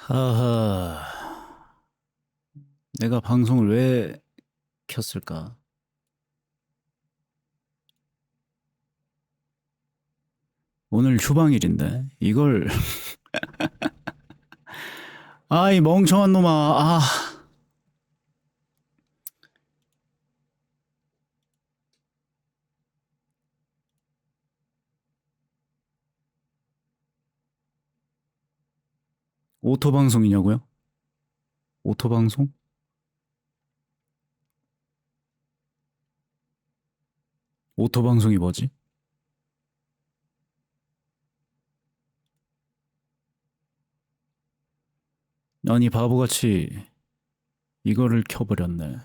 하하, 내가 방송을 왜 켰을까? 오늘 휴방일인데 이걸 아이 멍청한 놈아. 오토 방송이냐고요? 오토 방송? 오토 방송이 뭐지? 아니 바보같이 이거를 켜버렸네.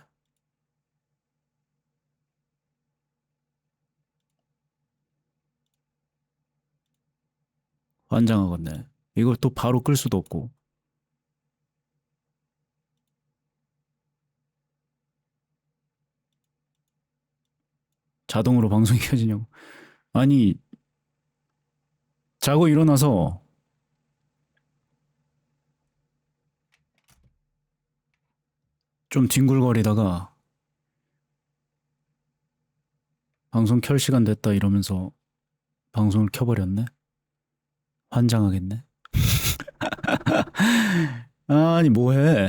환장하겠네. 이걸 또 바로 끌 수도 없고 자동으로 방송이 켜지냐고. 아니 자고 일어나서 좀 뒹굴거리다가 방송 켤 시간 됐다 이러면서 방송을 켜버렸네. 환장하겠네. 아니 뭐해?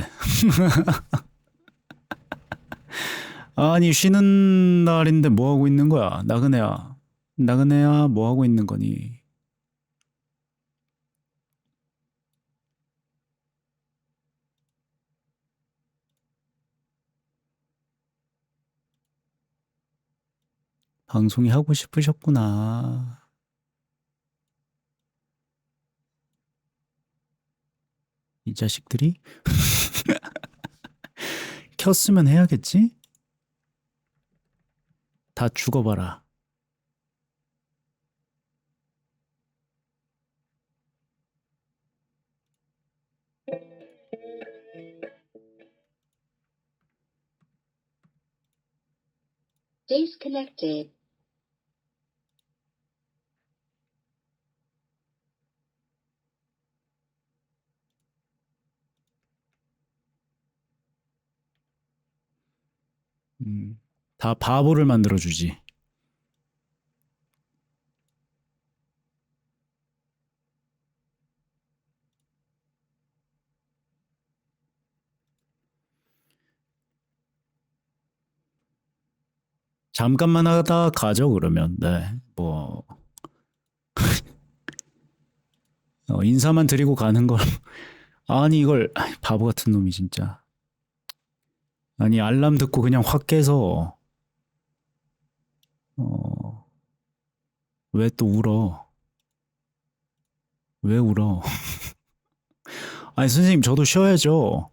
아니 쉬는 날인데 뭐 하고 있는 거야? 나그네야. 나그네야 뭐 하고 있는 거니? 방송이 하고 싶으셨구나. 이 자식들이 켰으면 해야겠지? 다 죽어봐라. Disconnected. 다 바보를 만들어주지. 잠깐만 하다 가죠 그러면. 네, 뭐 인사만 드리고 가는 걸. 아니 이걸 바보 같은 놈이 진짜. 아니 알람 듣고 그냥 확 깨서 왜 또 울어? 왜 울어? 아니 선생님 저도 쉬어야죠.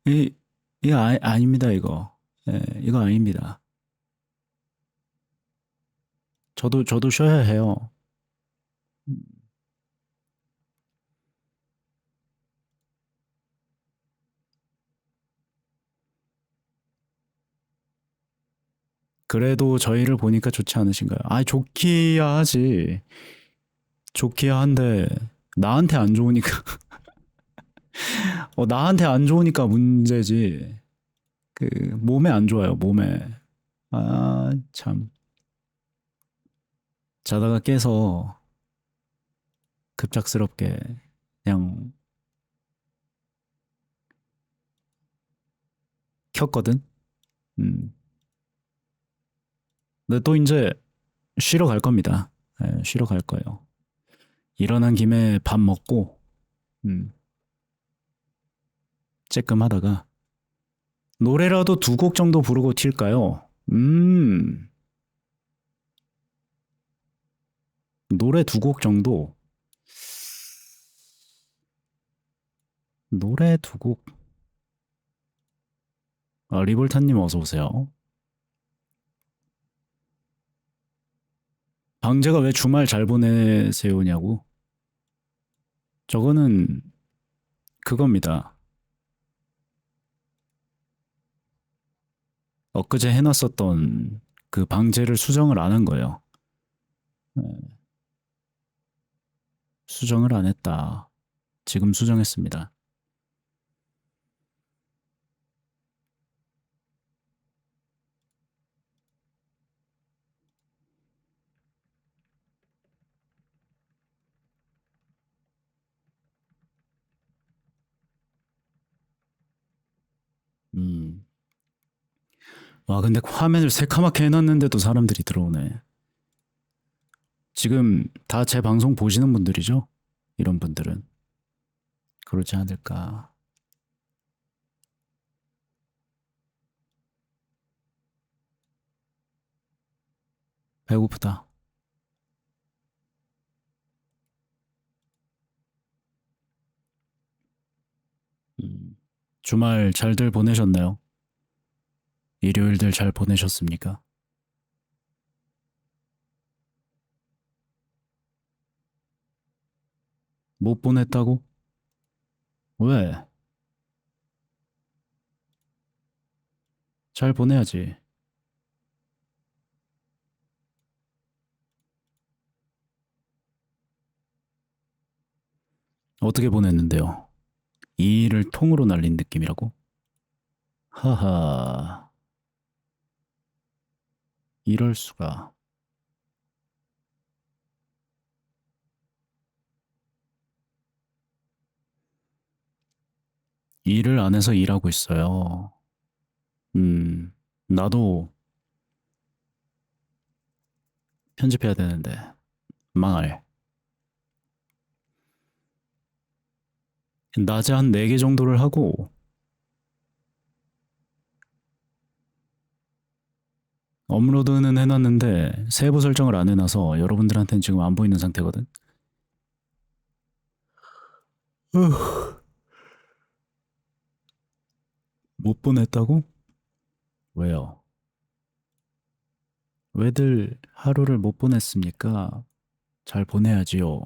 이 이거 아닙니다 이거. 예, 이거 아닙니다. 저도 쉬어야 해요. 그래도 저희를 보니까 좋지 않으신가요? 아, 좋기야 하지. 좋기야 한데 나한테 안 좋으니까 나한테 안 좋으니까 문제지. 그 몸에 안 좋아요. 몸에. 아, 참. 자다가 깨서 급작스럽게 그냥 켰거든. 음. 근데 또 이제 쉬러 갈 겁니다. 예, 쉬러 갈 거예요. 일어난 김에 밥 먹고 쬐끔 하다가 노래라도 두 곡 정도 부르고 튈까요? 노래 두 곡 정도. 노래 두 곡. 리볼타님 어서 오세요. 방제가 왜 주말 잘 보내세요냐고? 저거는 그겁니다. 엊그제 해놨었던 그 방제를 수정을 안 한 거예요. 수정을 안 했다. 지금 수정했습니다. 음. 와, 근데 화면을 새카맣게 해놨는데도 사람들이 들어오네. 지금 다 제 방송 보시는 분들이죠? 이런 분들은. 그러지 않을까. 배고프다. 음. 주말 잘들 보내셨나요? 일요일들 잘 보내셨습니까? 못 보냈다고? 왜? 잘 보내야지. 어떻게 보냈는데요? 이 일을 통으로 날린 느낌이라고? 하하, 이럴 수가. 일을 안 해서 일하고 있어요. 음, 나도 편집해야 되는데, 망할. 낮에 한 4개 정도를 하고, 업로드는 해놨는데, 세부 설정을 안 해놔서 여러분들한테는 지금 안 보이는 상태거든? 못 보냈다고? 왜요? 왜들 하루를 못 보냈습니까? 잘 보내야지요.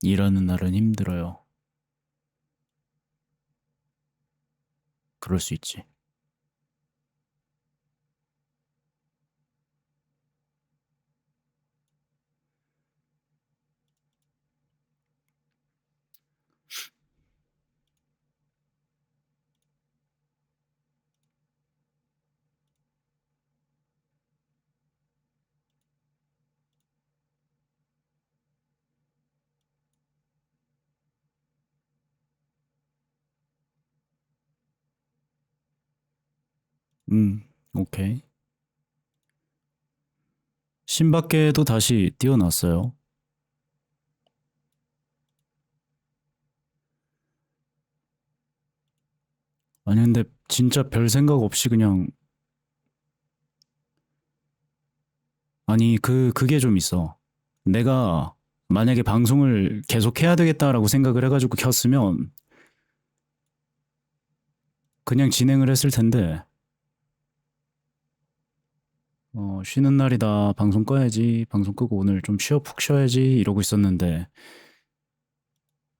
일하는 날은 힘들어요. 그럴 수 있지. 오케이. 신밖에도 다시 띄워놨어요. 아니, 근데 진짜 별 생각 없이 그냥, 아니, 그게 좀 있어. 내가 만약에 방송을 계속 해야 되겠다라고 생각을 해가지고 켰으면 그냥 진행을 했을 텐데, 쉬는 날이다. 방송 꺼야지. 방송 끄고 오늘 좀 푹 쉬어야지. 이러고 있었는데,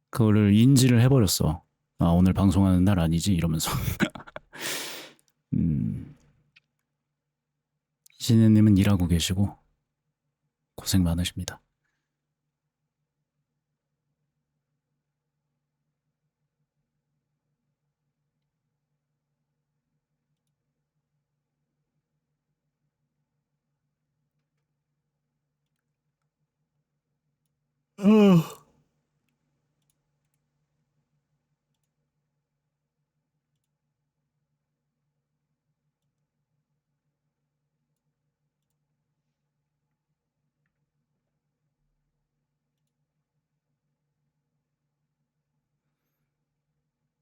그거를 인지를 해버렸어. 아, 오늘 방송하는 날 아니지? 이러면서. 음, 신혜님은 일하고 계시고, 고생 많으십니다.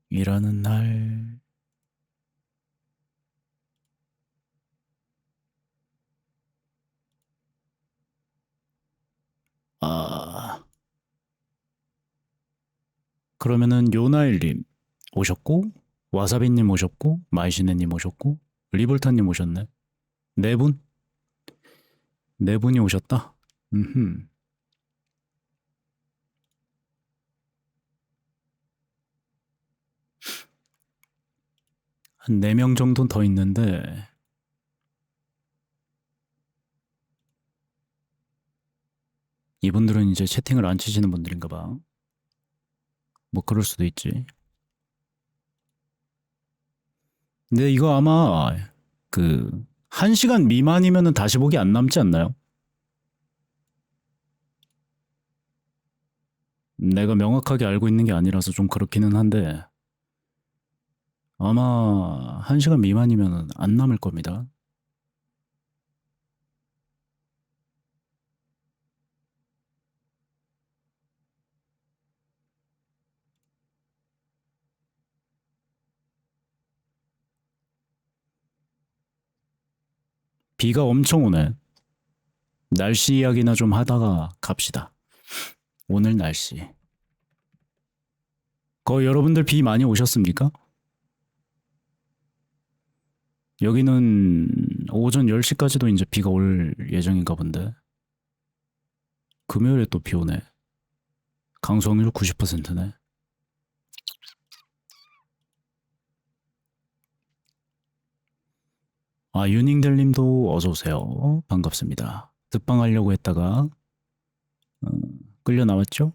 일하는 날, 아, 그러면은 요나일님 오셨고, 와사비님 오셨고, 마이시네님 오셨고, 리볼타님 오셨네. 네 분? 네 분이 오셨다? 음흠. 한 4명 정도는 더 있는데 이분들은 이제 채팅을 안 치시는 분들인가 봐. 뭐 그럴 수도 있지. 근데 이거 아마 그 1시간 미만이면은 다시 보기 안 남지 않나요? 내가 명확하게 알고 있는 게 아니라서 좀 그렇기는 한데 아마 1시간 미만이면은 안 남을 겁니다. 비가 엄청 오네. 날씨 이야기나 좀 하다가 갑시다. 오늘 날씨. 거의 여러분들 비 많이 오셨습니까? 여기는 오전 10시까지도 이제 비가 올 예정인가 본데. 금요일에 또 비 오네. 강수 확률 90%네. 아, 유닝델님도 어서오세요. 반갑습니다. 득방하려고 했다가 어, 끌려 나왔죠?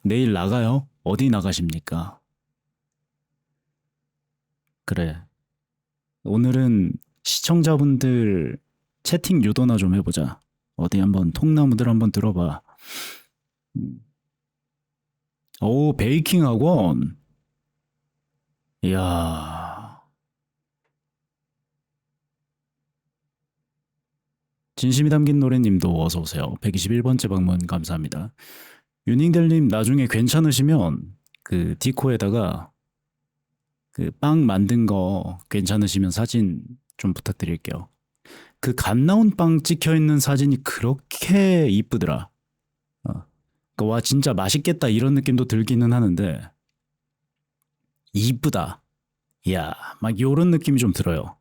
내일 나가요? 어디 나가십니까? 그래. 오늘은 시청자분들 채팅 유도나 좀 해보자. 어디 한번 통나무들 한번 들어봐. 음. 오, 베이킹 학원. 이야. 진심이 담긴 노래님도 어서 오세요. 121번째 방문 감사합니다. 유닝델님 나중에 괜찮으시면 그 디코에다가 그 빵 만든 거 괜찮으시면 사진 좀 부탁드릴게요. 그 갓 나온 빵 찍혀 있는 사진이 그렇게 이쁘더라. 그러니까 와 진짜 맛있겠다 이런 느낌도 들기는 하는데 이쁘다. 이야 막 요런 느낌이 좀 들어요.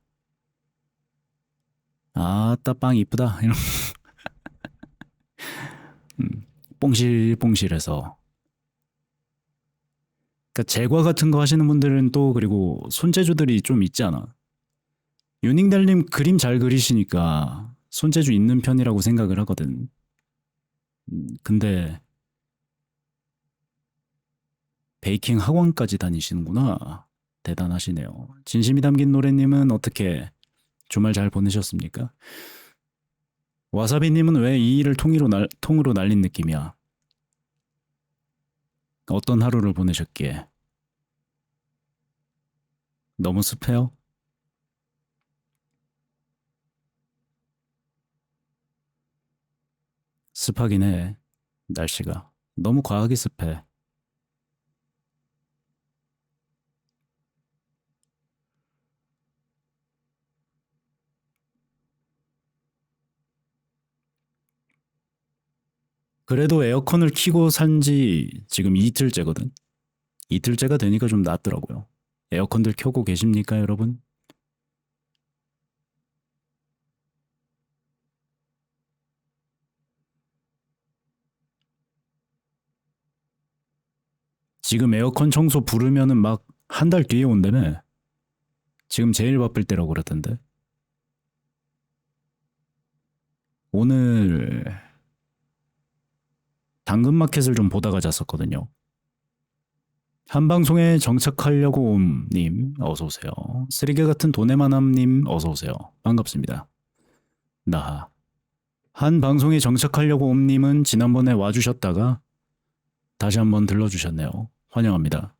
아따 빵 이쁘다. 이런 뽕실뽕실해서. 그러니까 제과 같은 거 하시는 분들은 또 그리고 손재주들이 좀 있지 않아? 유닝달님 그림 잘 그리시니까 손재주 있는 편이라고 생각을 하거든. 근데 베이킹 학원까지 다니시는구나. 대단하시네요. 진심이 담긴 노래님은 어떻게 주말 잘 보내셨습니까? 와사비님은 왜 이 일을 통으로 날린 느낌이야? 어떤 하루를 보내셨기에? 너무 습해요? 습하긴 해. 날씨가. 너무 과하게 습해. 그래도 에어컨을 켜고 산지 지금 이틀째거든. 이틀째가 되니까 좀 낫더라고요. 에어컨들 켜고 계십니까, 여러분? 지금 에어컨 청소 부르면은 막 한 달 뒤에 온다며. 지금 제일 바쁠 때라고 그러던데. 오늘 당근마켓을 좀 보다가 잤었거든요. 한 방송에 정착하려고 옴님 어서 오세요. 쓰레기 같은 도네마남님 어서 오세요. 반갑습니다. 나하. 한 방송에 정착하려고 옴님은 지난번에 와주셨다가 다시 한번 들러주셨네요. 환영합니다.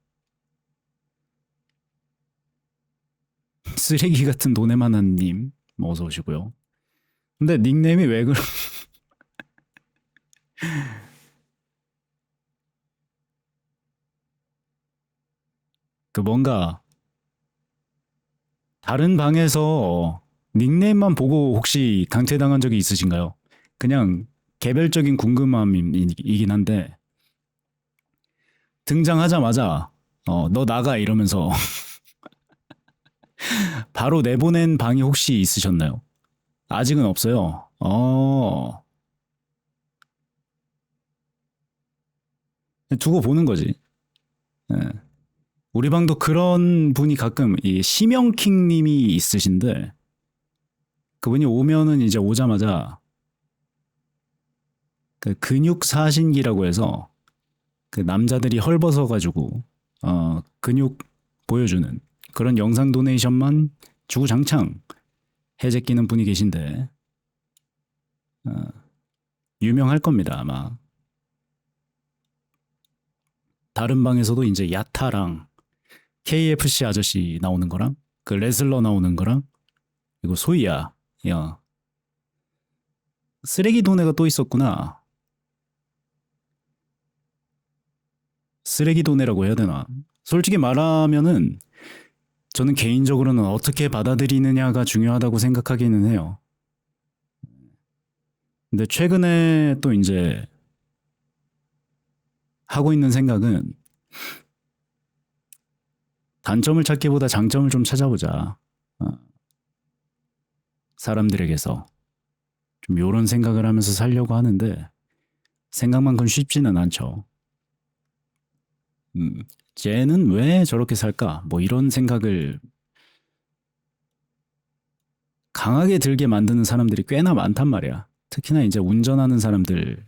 쓰레기 같은 도네마남님 어서 오시고요. 근데 닉네임이 왜 그러? 그 뭔가 다른 방에서 닉네임만 보고 혹시 강퇴당한 적이 있으신가요? 그냥 개별적인 궁금함이긴 한데 등장하자마자 너 나가 이러면서 바로 내보낸 방이 혹시 있으셨나요? 아직은 없어요. 두고 보는 거지. 예. 우리 방도 그런 분이 가끔 이 심영킹 님이 있으신데 그분이 오면은 이제 오자마자 그 근육 사신기라고 해서 그 남자들이 헐벗어 가지고 근육 보여주는 그런 영상 도네이션만 주구장창 해제끼는 분이 계신데 어, 유명할 겁니다 아마. 다른 방에서도 이제 야타랑 KFC 아저씨 나오는 거랑 그 레슬러 나오는 거랑 그리고 소희야, 야 쓰레기 도네가 또 있었구나. 쓰레기 도네라고 해야 되나? 솔직히 말하면은 저는 개인적으로는 어떻게 받아들이느냐가 중요하다고 생각하기는 해요. 근데 최근에 또 이제 하고 있는 생각은 단점을 찾기보다 장점을 좀 찾아보자. 어, 사람들에게서 좀 요런 생각을 하면서 살려고 하는데 생각만큼 쉽지는 않죠. 쟤는 왜 저렇게 살까? 뭐 이런 생각을 강하게 들게 만드는 사람들이 꽤나 많단 말이야. 특히나 이제 운전하는 사람들,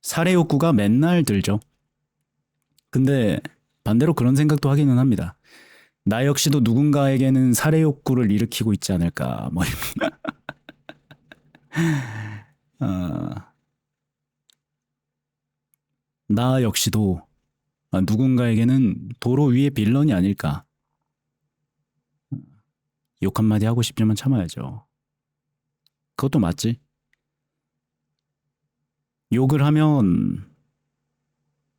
살해 욕구가 맨날 들죠. 근데 반대로 그런 생각도 하기는 합니다. 나 역시도 누군가에게는 살해 욕구를 일으키고 있지 않을까. 뭐 나 역시도 누군가에게는 도로 위의 빌런이 아닐까. 욕 한마디 하고 싶지만 참아야죠. 그것도 맞지. 욕을 하면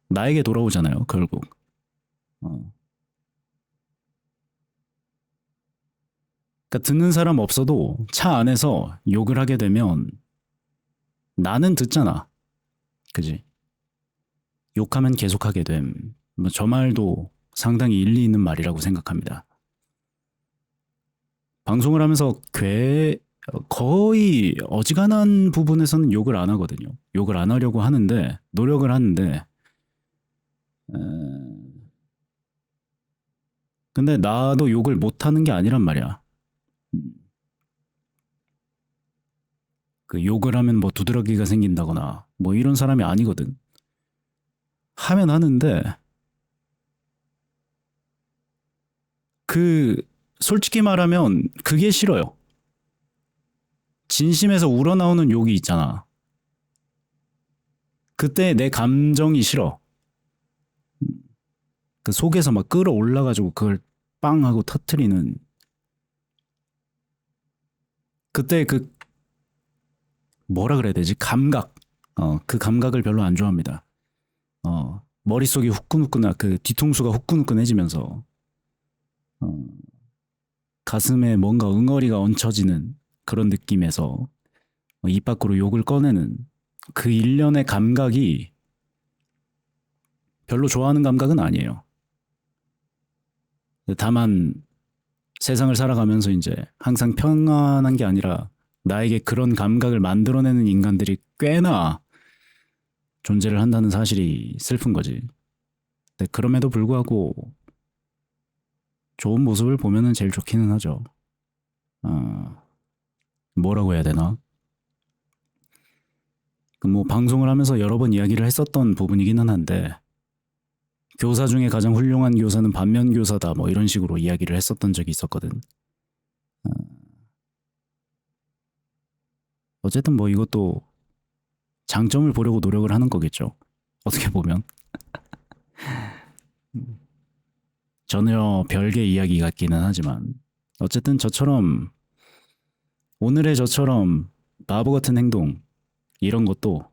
나에게 돌아오잖아요, 결국. 그러니까 듣는 사람 없어도 차 안에서 욕을 하게 되면 나는 듣잖아. 그지? 욕하면 계속하게 됨. 뭐저 말도 상당히 일리 있는 말이라고 생각합니다. 방송을 하면서 거의 어지간한 부분에서는 욕을 안 하거든요. 욕을 안 하려고 하는데 노력을 하는데 근데 나도 욕을 못 하는 게 아니란 말이야. 그 욕을 하면 뭐 두드러기가 생긴다거나 뭐 이런 사람이 아니거든. 하면 하는데 그 솔직히 말하면 그게 싫어요. 진심에서 우러나오는 욕이 있잖아. 그때 내 감정이 싫어. 그 속에서 막 끌어올라가지고 그걸 빵 하고 터트리는 그때 그 뭐라 그래야 되지? 감각. 그 감각을 별로 안 좋아합니다. 머릿속이 후끈후끈하 그 뒤통수가 후끈후끈해지면서 가슴에 뭔가 응어리가 얹혀지는 그런 느낌에서 입 밖으로 욕을 꺼내는 그 일련의 감각이 별로 좋아하는 감각은 아니에요. 다만 세상을 살아가면서 이제 항상 평안한 게 아니라 나에게 그런 감각을 만들어내는 인간들이 꽤나 존재를 한다는 사실이 슬픈 거지. 근데 그럼에도 불구하고 좋은 모습을 보면은 제일 좋기는 하죠. 뭐라고 해야 되나? 뭐 방송을 하면서 여러 번 이야기를 했었던 부분이기는 한데 교사 중에 가장 훌륭한 교사는 반면 교사다 뭐 이런 식으로 이야기를 했었던 적이 있었거든. 어쨌든 뭐 이것도 장점을 보려고 노력을 하는 거겠죠. 어떻게 보면 전혀 별개 이야기 같기는 하지만 어쨌든 저처럼 오늘의 저처럼 바보 같은 행동 이런 것도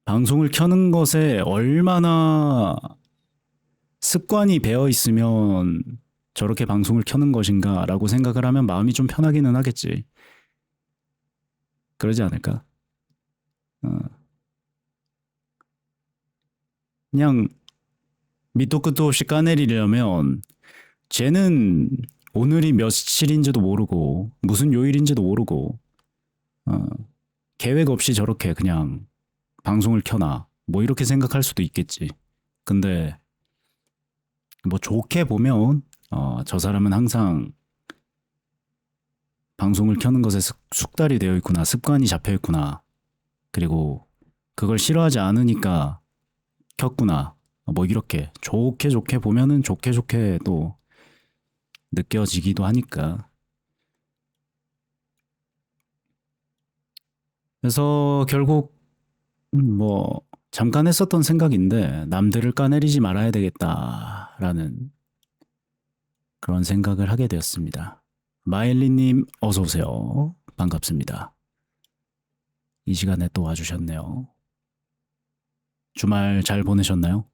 방송을 켜는 것에 얼마나 습관이 배어 있으면 저렇게 방송을 켜는 것인가라고 생각을 하면 마음이 좀 편하기는 하겠지. 그러지 않을까? 그냥 밑도 끝도 없이 까내리려면 쟤는 오늘이 며칠인지도 모르고 무슨 요일인지도 모르고 계획 없이 저렇게 그냥 방송을 켜나 뭐 이렇게 생각할 수도 있겠지. 근데 뭐 좋게 보면 저 사람은 항상 방송을 켜는 것에 숙달이 되어 있구나, 습관이 잡혀 있구나. 그리고 그걸 싫어하지 않으니까 켰구나. 뭐 이렇게 좋게 보면은 좋게 또 느껴지기도 하니까. 그래서 결국 뭐 잠깐 했었던 생각인데 남들을 까내리지 말아야 되겠다라는 그런 생각을 하게 되었습니다. 마일리님 어서 오세요. 반갑습니다. 이 시간에 또 와주셨네요. 주말 잘 보내셨나요?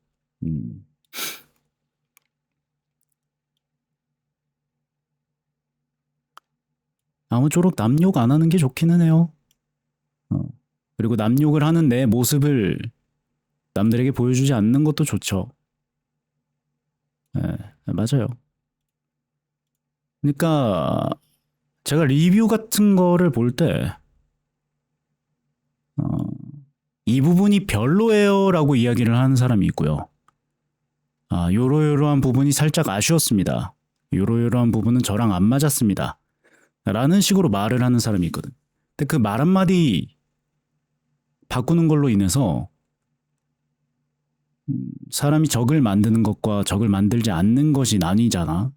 아무쪼록 남욕 안 하는 게 좋기는 해요. 그리고 남욕을 하는 내 모습을 남들에게 보여주지 않는 것도 좋죠. 네, 맞아요. 그러니까 제가 리뷰 같은 거를 볼 때 이 부분이 별로예요라고 이야기를 하는 사람이 있고요. 요러요러한 부분이 살짝 아쉬웠습니다. 요러요러한 부분은 저랑 안 맞았습니다. 라는 식으로 말을 하는 사람이 있거든. 근데 그 말 한마디 바꾸는 걸로 인해서 사람이 적을 만드는 것과 적을 만들지 않는 것이 나뉘잖아.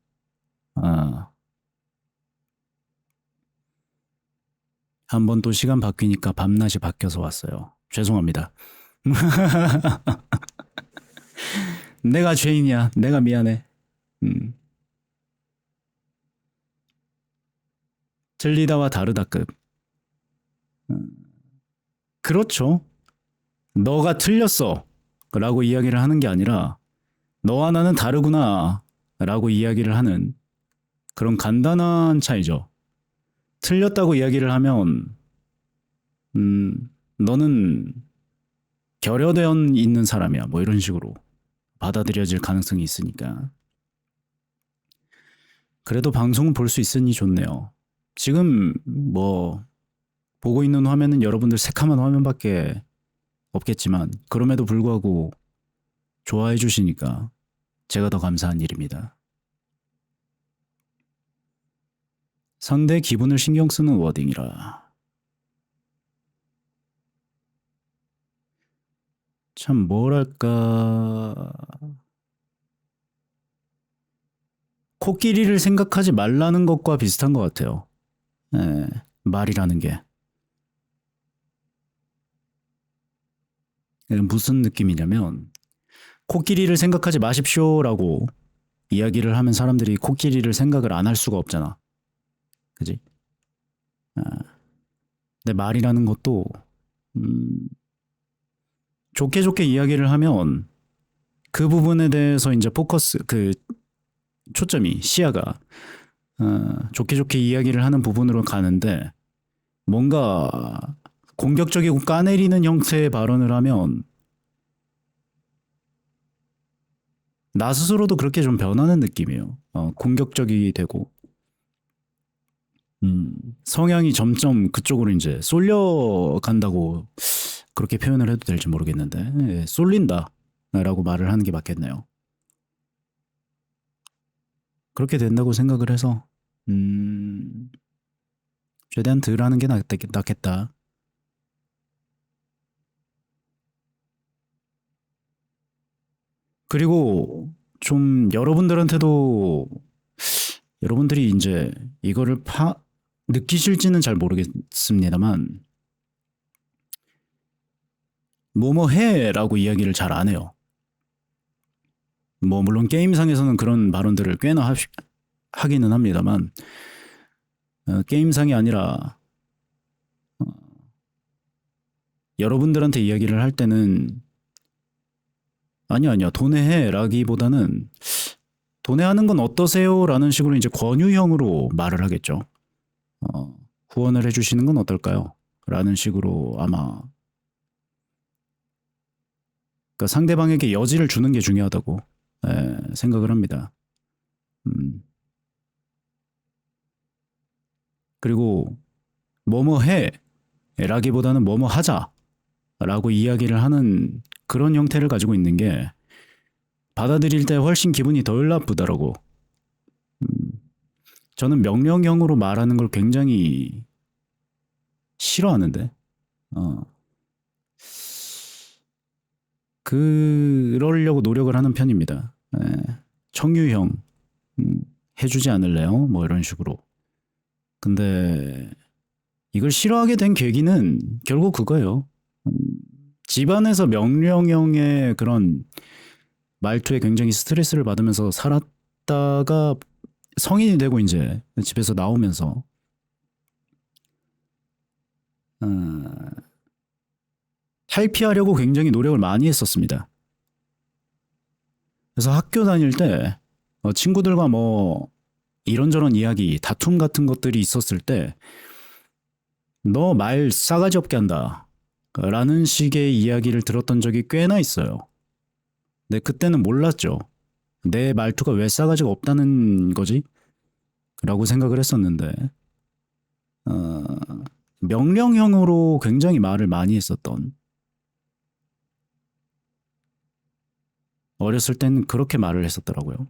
한번 또 시간 바뀌니까 밤낮이 바뀌어서 왔어요. 죄송합니다. 내가 죄인이야. 내가 미안해. 틀리다와 다르다급. 그렇죠. 너가 틀렸어. 라고 이야기를 하는 게 아니라 너와 나는 다르구나. 라고 이야기를 하는 그런 간단한 차이죠. 틀렸다고 이야기를 하면 너는 결여되어 있는 사람이야. 뭐 이런 식으로 받아들여질 가능성이 있으니까. 그래도 방송을 볼 수 있으니 좋네요. 지금 뭐 보고 있는 화면은 여러분들 새카만 화면밖에 없겠지만 그럼에도 불구하고 좋아해 주시니까 제가 더 감사한 일입니다. 상대 기분을 신경 쓰는 워딩이라. 참 뭐랄까, 코끼리를 생각하지 말라는 것과 비슷한 것 같아요. 네, 말이라는 게. 무슨 느낌이냐면 코끼리를 생각하지 마십시오라고 이야기를 하면 사람들이 코끼리를 생각을 안 할 수가 없잖아. 그지? 근데 말이라는 것도 좋게 이야기를 하면 그 부분에 대해서 이제 포커스, 그 초점이, 시야가 좋게 이야기를 하는 부분으로 가는데 뭔가 공격적이고 까내리는 형태의 발언을 하면 나 스스로도 그렇게 좀 변하는 느낌이에요. 공격적이 되고 성향이 점점 그쪽으로 이제 쏠려간다고 그렇게 표현을 해도 될지 모르겠는데, 예, 쏠린다라고 말을 하는 게 맞겠네요. 그렇게 된다고 생각을 해서 최대한 덜 하는 게 낫겠다. 그리고 좀 여러분들한테도, 여러분들이 이제 이거를 느끼실지는 잘 모르겠습니다만 뭐뭐 해라고 이야기를 잘 안 해요. 뭐 물론 게임상에서는 그런 발언들을 꽤나 하기는 합니다만 게임상이 아니라 여러분들한테 이야기를 할 때는 아니야 도내해라기보다는 도내하는 건 어떠세요? 라는 식으로 이제 권유형으로 말을 하겠죠. 후원을 해주시는 건 어떨까요? 라는 식으로 아마, 그러니까 상대방에게 여지를 주는 게 중요하다고 생각을 합니다. 그리고 뭐뭐 해 라기보다는 뭐뭐 하자라고 이야기를 하는 그런 형태를 가지고 있는 게 받아들일 때 훨씬 기분이 덜 나쁘더라고. 저는 명령형으로 말하는 걸 굉장히 싫어하는데, 어, 그러려고 노력을 하는 편입니다. 청유형, 음, 해주지 않을래요? 뭐 이런 식으로. 근데 이걸 싫어하게 된 계기는 결국 그거예요. 음, 집안에서 명령형의 그런 말투에 굉장히 스트레스를 받으면서 살았다가 성인이 되고 이제 집에서 나오면서 어, 탈피하려고 굉장히 노력을 많이 했었습니다. 그래서 학교 다닐 때 친구들과 뭐 이런저런 이야기, 다툼 같은 것들이 있었을 때 너 말 싸가지 없게 한다. 라는 식의 이야기를 들었던 적이 꽤나 있어요. 근데 그때는 몰랐죠. 내 말투가 왜 싸가지가 없다는 거지? 라고 생각을 했었는데, 어, 명령형으로 굉장히 말을 많이 했었던, 어렸을 땐 그렇게 말을 했었더라고요.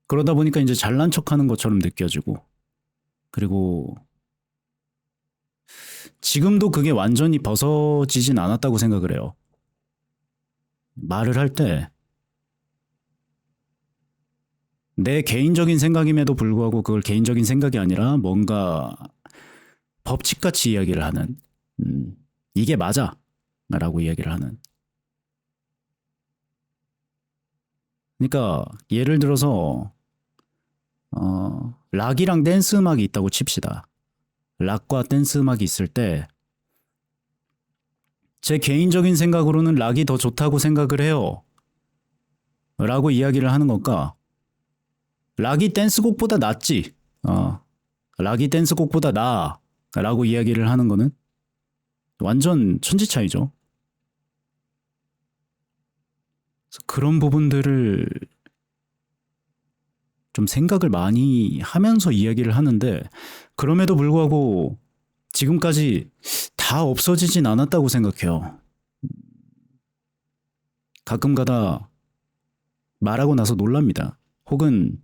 그러다 보니까 이제 잘난 척 하는 것처럼 느껴지고, 그리고 지금도 그게 완전히 벗어지진 않았다고 생각을 해요. 말을 할 때 내 개인적인 생각임에도 불구하고 그걸 개인적인 생각이 아니라 뭔가 법칙같이 이야기를 하는, 음, 이게 맞아 라고 이야기를 하는. 그러니까 예를 들어서 락이랑 댄스 음악이 있다고 칩시다. 락과 댄스 음악이 있을 때 제 개인적인 생각으로는 락이 더 좋다고 생각을 해요 라고 이야기를 하는 건가, 락이 댄스곡보다 낫지, 어, 락이 댄스곡보다 나아 라고 이야기를 하는 거는 완전 천지 차이죠. 그런 부분들을 좀 생각을 많이 하면서 이야기를 하는데, 그럼에도 불구하고 지금까지 다 없어지진 않았다고 생각해요. 가끔 가다 말하고 나서 놀랍니다. 혹은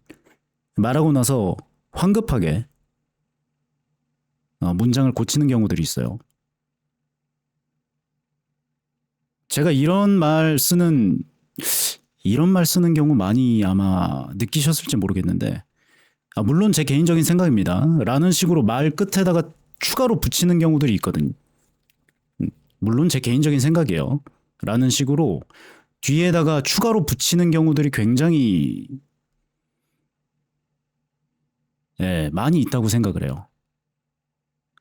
말하고 나서 황급하게 문장을 고치는 경우들이 있어요. 제가 이런 말 쓰는 경우 많이 아마 느끼셨을지 모르겠는데, 물론 제 개인적인 생각입니다 라는 식으로 말 끝에다가 추가로 붙이는 경우들이 있거든요. 물론 제 개인적인 생각이에요 라는 식으로 뒤에다가 추가로 붙이는 경우들이 굉장히, 많이 있다고 생각을 해요.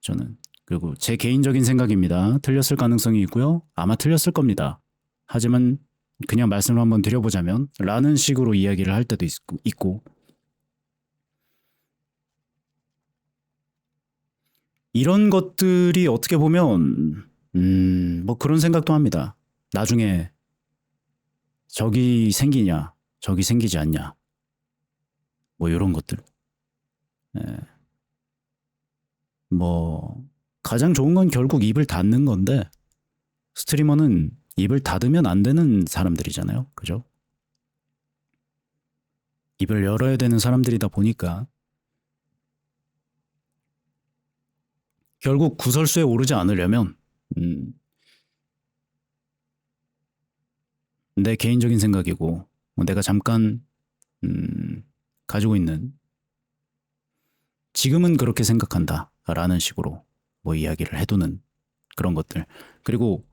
저는. 그리고 제 개인적인 생각입니다. 틀렸을 가능성이 있고요. 아마 틀렸을 겁니다. 하지만 그냥 말씀을 한번 드려보자면 라는 식으로 이야기를 할 때도 있고 이런 것들이 어떻게 보면 뭐 그런 생각도 합니다. 나중에 적이 생기냐, 적이 생기지 않냐, 뭐 이런 것들. 예, 뭐 가장 좋은 건 결국 입을 닫는 건데, 스트리머는 입을 닫으면 안 되는 사람들이잖아요. 그죠? 입을 열어야 되는 사람들이다 보니까 결국 구설수에 오르지 않으려면 음, 내 개인적인 생각이고 뭐 내가 잠깐 음, 가지고 있는, 지금은 그렇게 생각한다라는 식으로 뭐 이야기를 해두는 그런 것들. 그리고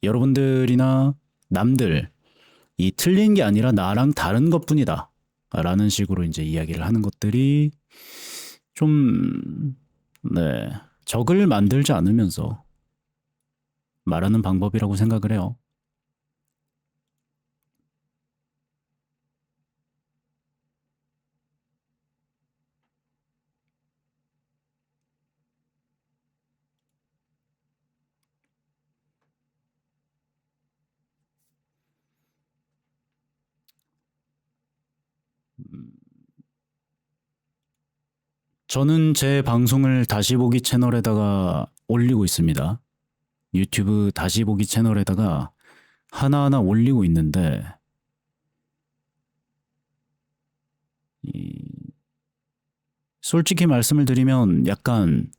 여러분들이나 남들, 이 틀린 게 아니라 나랑 다른 것뿐이다 라는 식으로 이제 이야기를 하는 것들이 좀, 네, 적을 만들지 않으면서 말하는 방법이라고 생각을 해요. 저는 제 방송을 다시 보기 채널에다가 올리고 있습니다. 유튜브 다시 보기 채널에다가 하나하나 올리고 있는데, 솔직히 말씀을 드리면 약간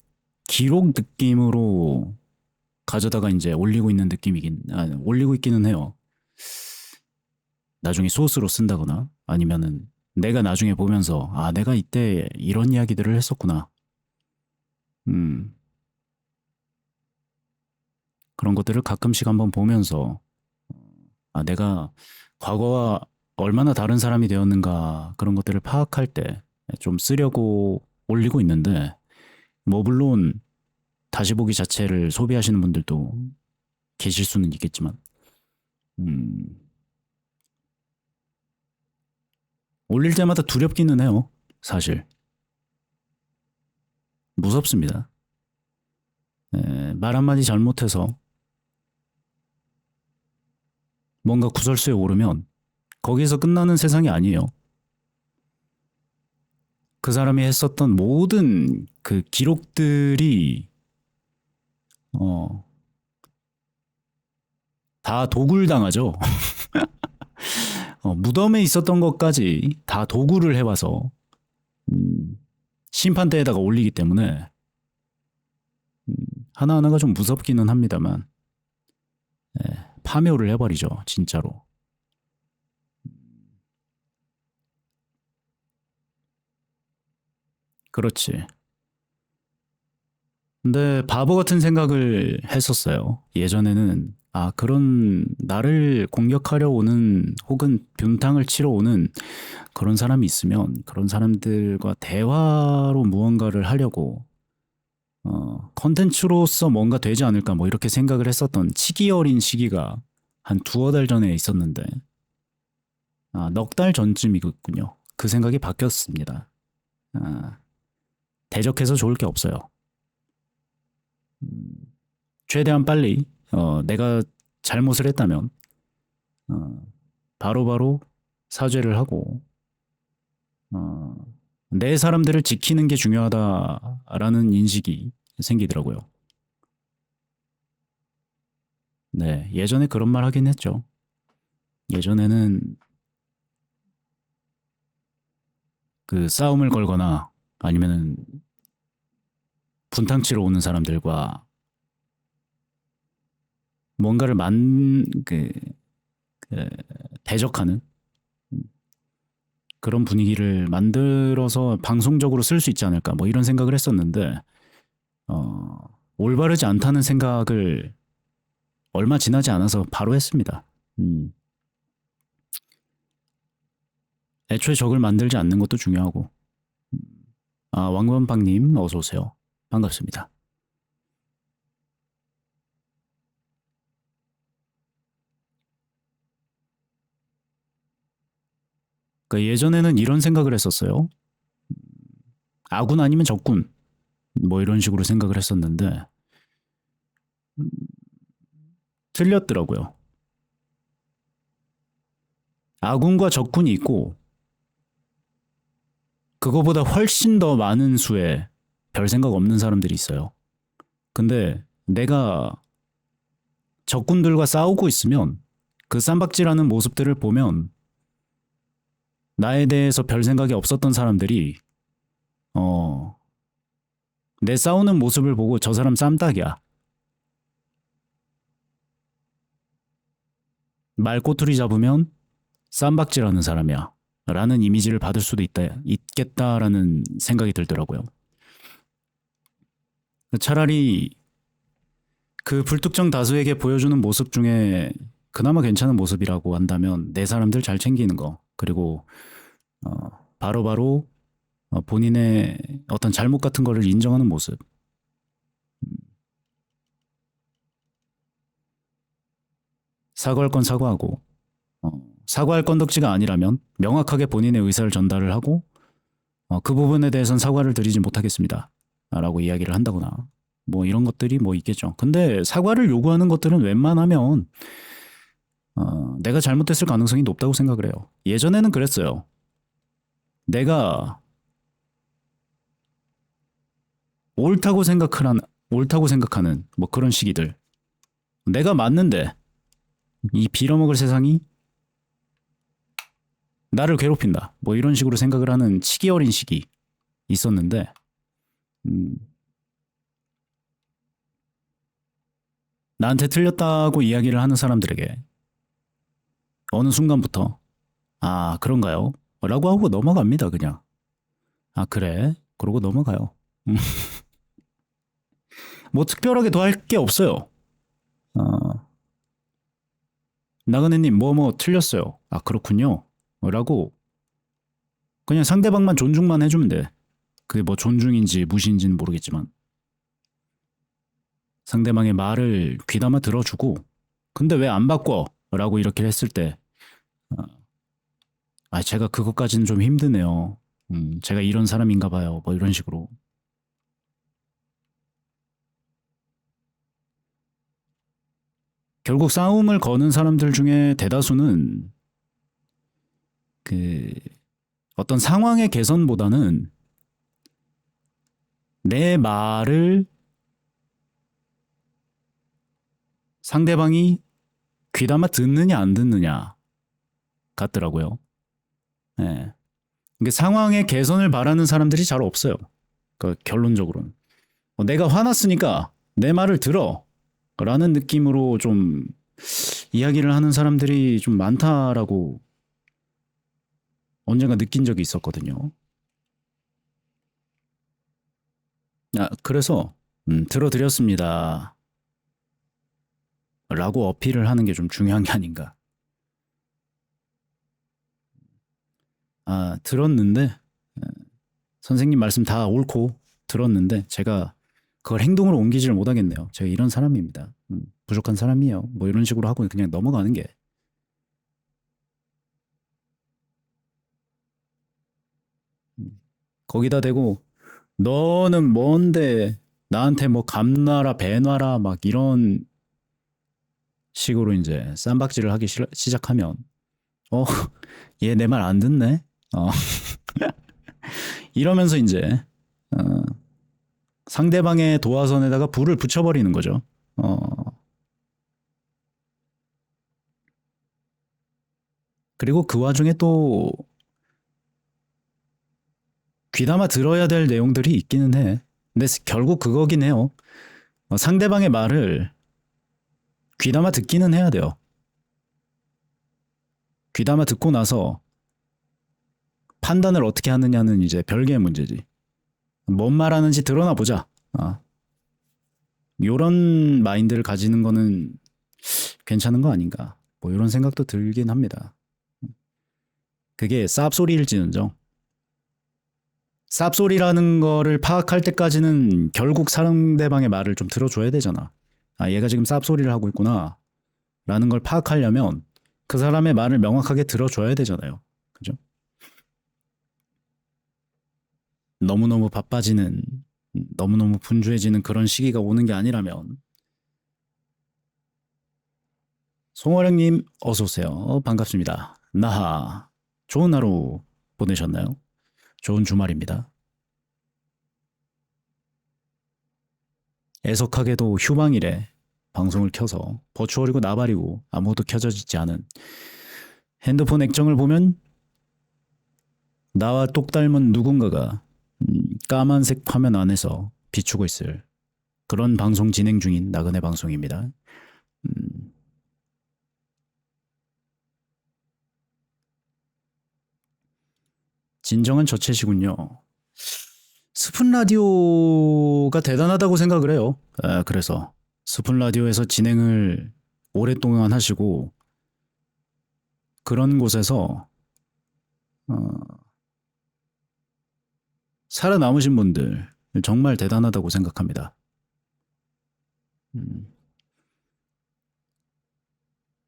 기록 느낌으로 가져다가 이제 올리고 있는 올리고 있기는 해요. 나중에 소스로 쓴다거나 아니면은 내가 나중에 보면서 내가 이때 이런 이야기들을 했었구나. 그런 것들을 가끔씩 한번 보면서 내가 과거와 얼마나 다른 사람이 되었는가 그런 것들을 파악할 때 좀 쓰려고 올리고 있는데, 뭐 물론 다시 보기 자체를 소비하시는 분들도 계실 수는 있겠지만 올릴 때마다 두렵기는 해요. 사실 무섭습니다. 말 한마디 잘못해서 뭔가 구설수에 오르면 거기에서 끝나는 세상이 아니에요. 그 사람이 했었던 모든 그 기록들이 다 도굴당하죠. 무덤에 있었던 것까지 다 도굴을 해와서 심판대에다가 올리기 때문에 하나하나가 좀 무섭기는 합니다만, 파묘를 해버리죠, 진짜로. 그렇지. 근데 바보 같은 생각을 했었어요. 예전에는 그런 나를 공격하려 오는 혹은 분탕을 치러 오는 그런 사람이 있으면 그런 사람들과 대화로 무언가를 하려고 컨텐츠로서 뭔가 되지 않을까 뭐 이렇게 생각을 했었던 치기 어린 시기가 한 두어 달 전에 있었는데, 넉 달 전쯤이군요. 그 생각이 바뀌었습니다. 대적해서 좋을 게 없어요. 최대한 빨리 내가 잘못을 했다면 바로바로 사죄를 하고 내 사람들을 지키는 게 중요하다라는 인식이 생기더라고요. 네, 예전에 그런 말 하긴 했죠. 예전에는 그 싸움을 걸거나 아니면은 분탕치러 오는 사람들과 뭔가를 대적하는 그런 분위기를 만들어서 방송적으로 쓸 수 있지 않을까 뭐 이런 생각을 했었는데, 올바르지 않다는 생각을 얼마 지나지 않아서 바로 했습니다. 애초에 적을 만들지 않는 것도 중요하고. 왕건방님 어서 오세요. 반갑습니다. 그러니까 예전에는 이런 생각을 했었어요. 아군 아니면 적군 뭐 이런 식으로 생각을 했었는데 틀렸더라고요. 아군과 적군이 있고 그거보다 훨씬 더 많은 수의 별 생각 없는 사람들이 있어요. 근데 내가 적군들과 싸우고 있으면 그 쌈박질하는 모습들을 보면 나에 대해서 별 생각이 없었던 사람들이 내 싸우는 모습을 보고 저 사람 쌈딱이야, 말 꼬투리 잡으면 쌈박질하는 사람이야 라는 이미지를 받을 수도 있겠다라는 생각이 들더라고요. 차라리 그 불특정 다수에게 보여주는 모습 중에 그나마 괜찮은 모습이라고 한다면 내 사람들 잘 챙기는 거, 그리고 바로바로 본인의 어떤 잘못 같은 거를 인정하는 모습, 사과할 건 사과하고 사과할 건덕지가 아니라면 명확하게 본인의 의사를 전달을 하고 그 부분에 대해서는 사과를 드리지 못하겠습니다 라고 이야기를 한다거나 뭐 이런 것들이 뭐 있겠죠. 근데 사과를 요구하는 것들은 웬만하면 내가 잘못했을 가능성이 높다고 생각을 해요. 예전에는 그랬어요. 내가 옳다고 생각하는 뭐 그런 시기들. 내가 맞는데 이 빌어먹을 세상이 나를 괴롭힌다. 뭐 이런 식으로 생각을 하는 치기 어린 시기 있었는데 나한테 틀렸다고 이야기를 하는 사람들에게 어느 순간부터 아 그런가요? 라고 하고 넘어갑니다. 그냥 아 그래? 그러고 넘어가요. 뭐 특별하게 더 할 게 없어요. 나그네님 뭐 틀렸어요. 아 그렇군요. 라고 그냥 상대방만 존중만 해주면 돼. 그게 뭐 존중인지 무시인지는 모르겠지만 상대방의 말을 귀담아 들어주고 근데 왜 안 바꿔? 라고 이렇게 했을 때 아, 제가 그것까지는 좀 힘드네요. 제가 이런 사람인가 봐요. 뭐 이런 식으로. 결국 싸움을 거는 사람들 중에 대다수는 그 어떤 상황의 개선보다는 내 말을 상대방이 귀담아 듣느냐 안 듣느냐 같더라고요. 네. 이게 상황의 개선을 바라는 사람들이 잘 없어요. 그러니까 결론적으로는 내가 화났으니까 내 말을 들어 라는 느낌으로 좀 이야기를 하는 사람들이 좀 많다라고 언젠가 느낀 적이 있었거든요. 그래서 들어드렸습니다 라고 어필을 하는 게 좀 중요한 게 아닌가. 들었는데 선생님 말씀 다 옳고 들었는데 제가 그걸 행동으로 옮기지를 못하겠네요. 제가 이런 사람입니다. 부족한 사람이에요. 뭐 이런 식으로 하고 그냥 넘어가는 게 거기다 대고 너는 뭔데 나한테 뭐 감나라 배놔라 막 이런 식으로 이제 쌈박질을 하기 시작하면 얘 내 말 안 듣네. 이러면서 이제 상대방의 도화선에다가 불을 붙여버리는 거죠. 그리고 그 와중에 또 귀담아 들어야 될 내용들이 있기는 해. 근데 결국 그거긴 해요. 상대방의 말을 귀담아 듣기는 해야 돼요. 귀담아 듣고 나서 판단을 어떻게 하느냐는 이제 별개의 문제지. 뭔 말하는지 드러나 보자. 요런 마인드를 가지는 거는 괜찮은 거 아닌가. 뭐 이런 생각도 들긴 합니다. 그게 쌉소리일지언정 쌉소리라는 거를 파악할 때까지는 결국 상대방의 말을 좀 들어줘야 되잖아. 얘가 지금 쌉소리를 하고 있구나 라는 걸 파악하려면 그 사람의 말을 명확하게 들어줘야 되잖아요. 그죠? 너무너무 바빠지는 너무너무 분주해지는 그런 시기가 오는 게 아니라면 송월영님 어서 오세요. 반갑습니다. 나하 좋은 하루 보내셨나요? 좋은 주말입니다. 애석하게도 휴방일에 방송을 켜서 버추얼이고 나발이고 아무것도 켜져 있지 않은 핸드폰 액정을 보면 나와 똑 닮은 누군가가 까만색 화면 안에서 비추고 있을 그런 방송 진행 중인 나그네 방송입니다. 진정한 저체시군요. 스푼 라디오가 대단하다고 생각을 해요. 그래서 스푼 라디오에서 진행을 오랫동안 하시고 그런 곳에서 살아남으신 분들 정말 대단하다고 생각합니다.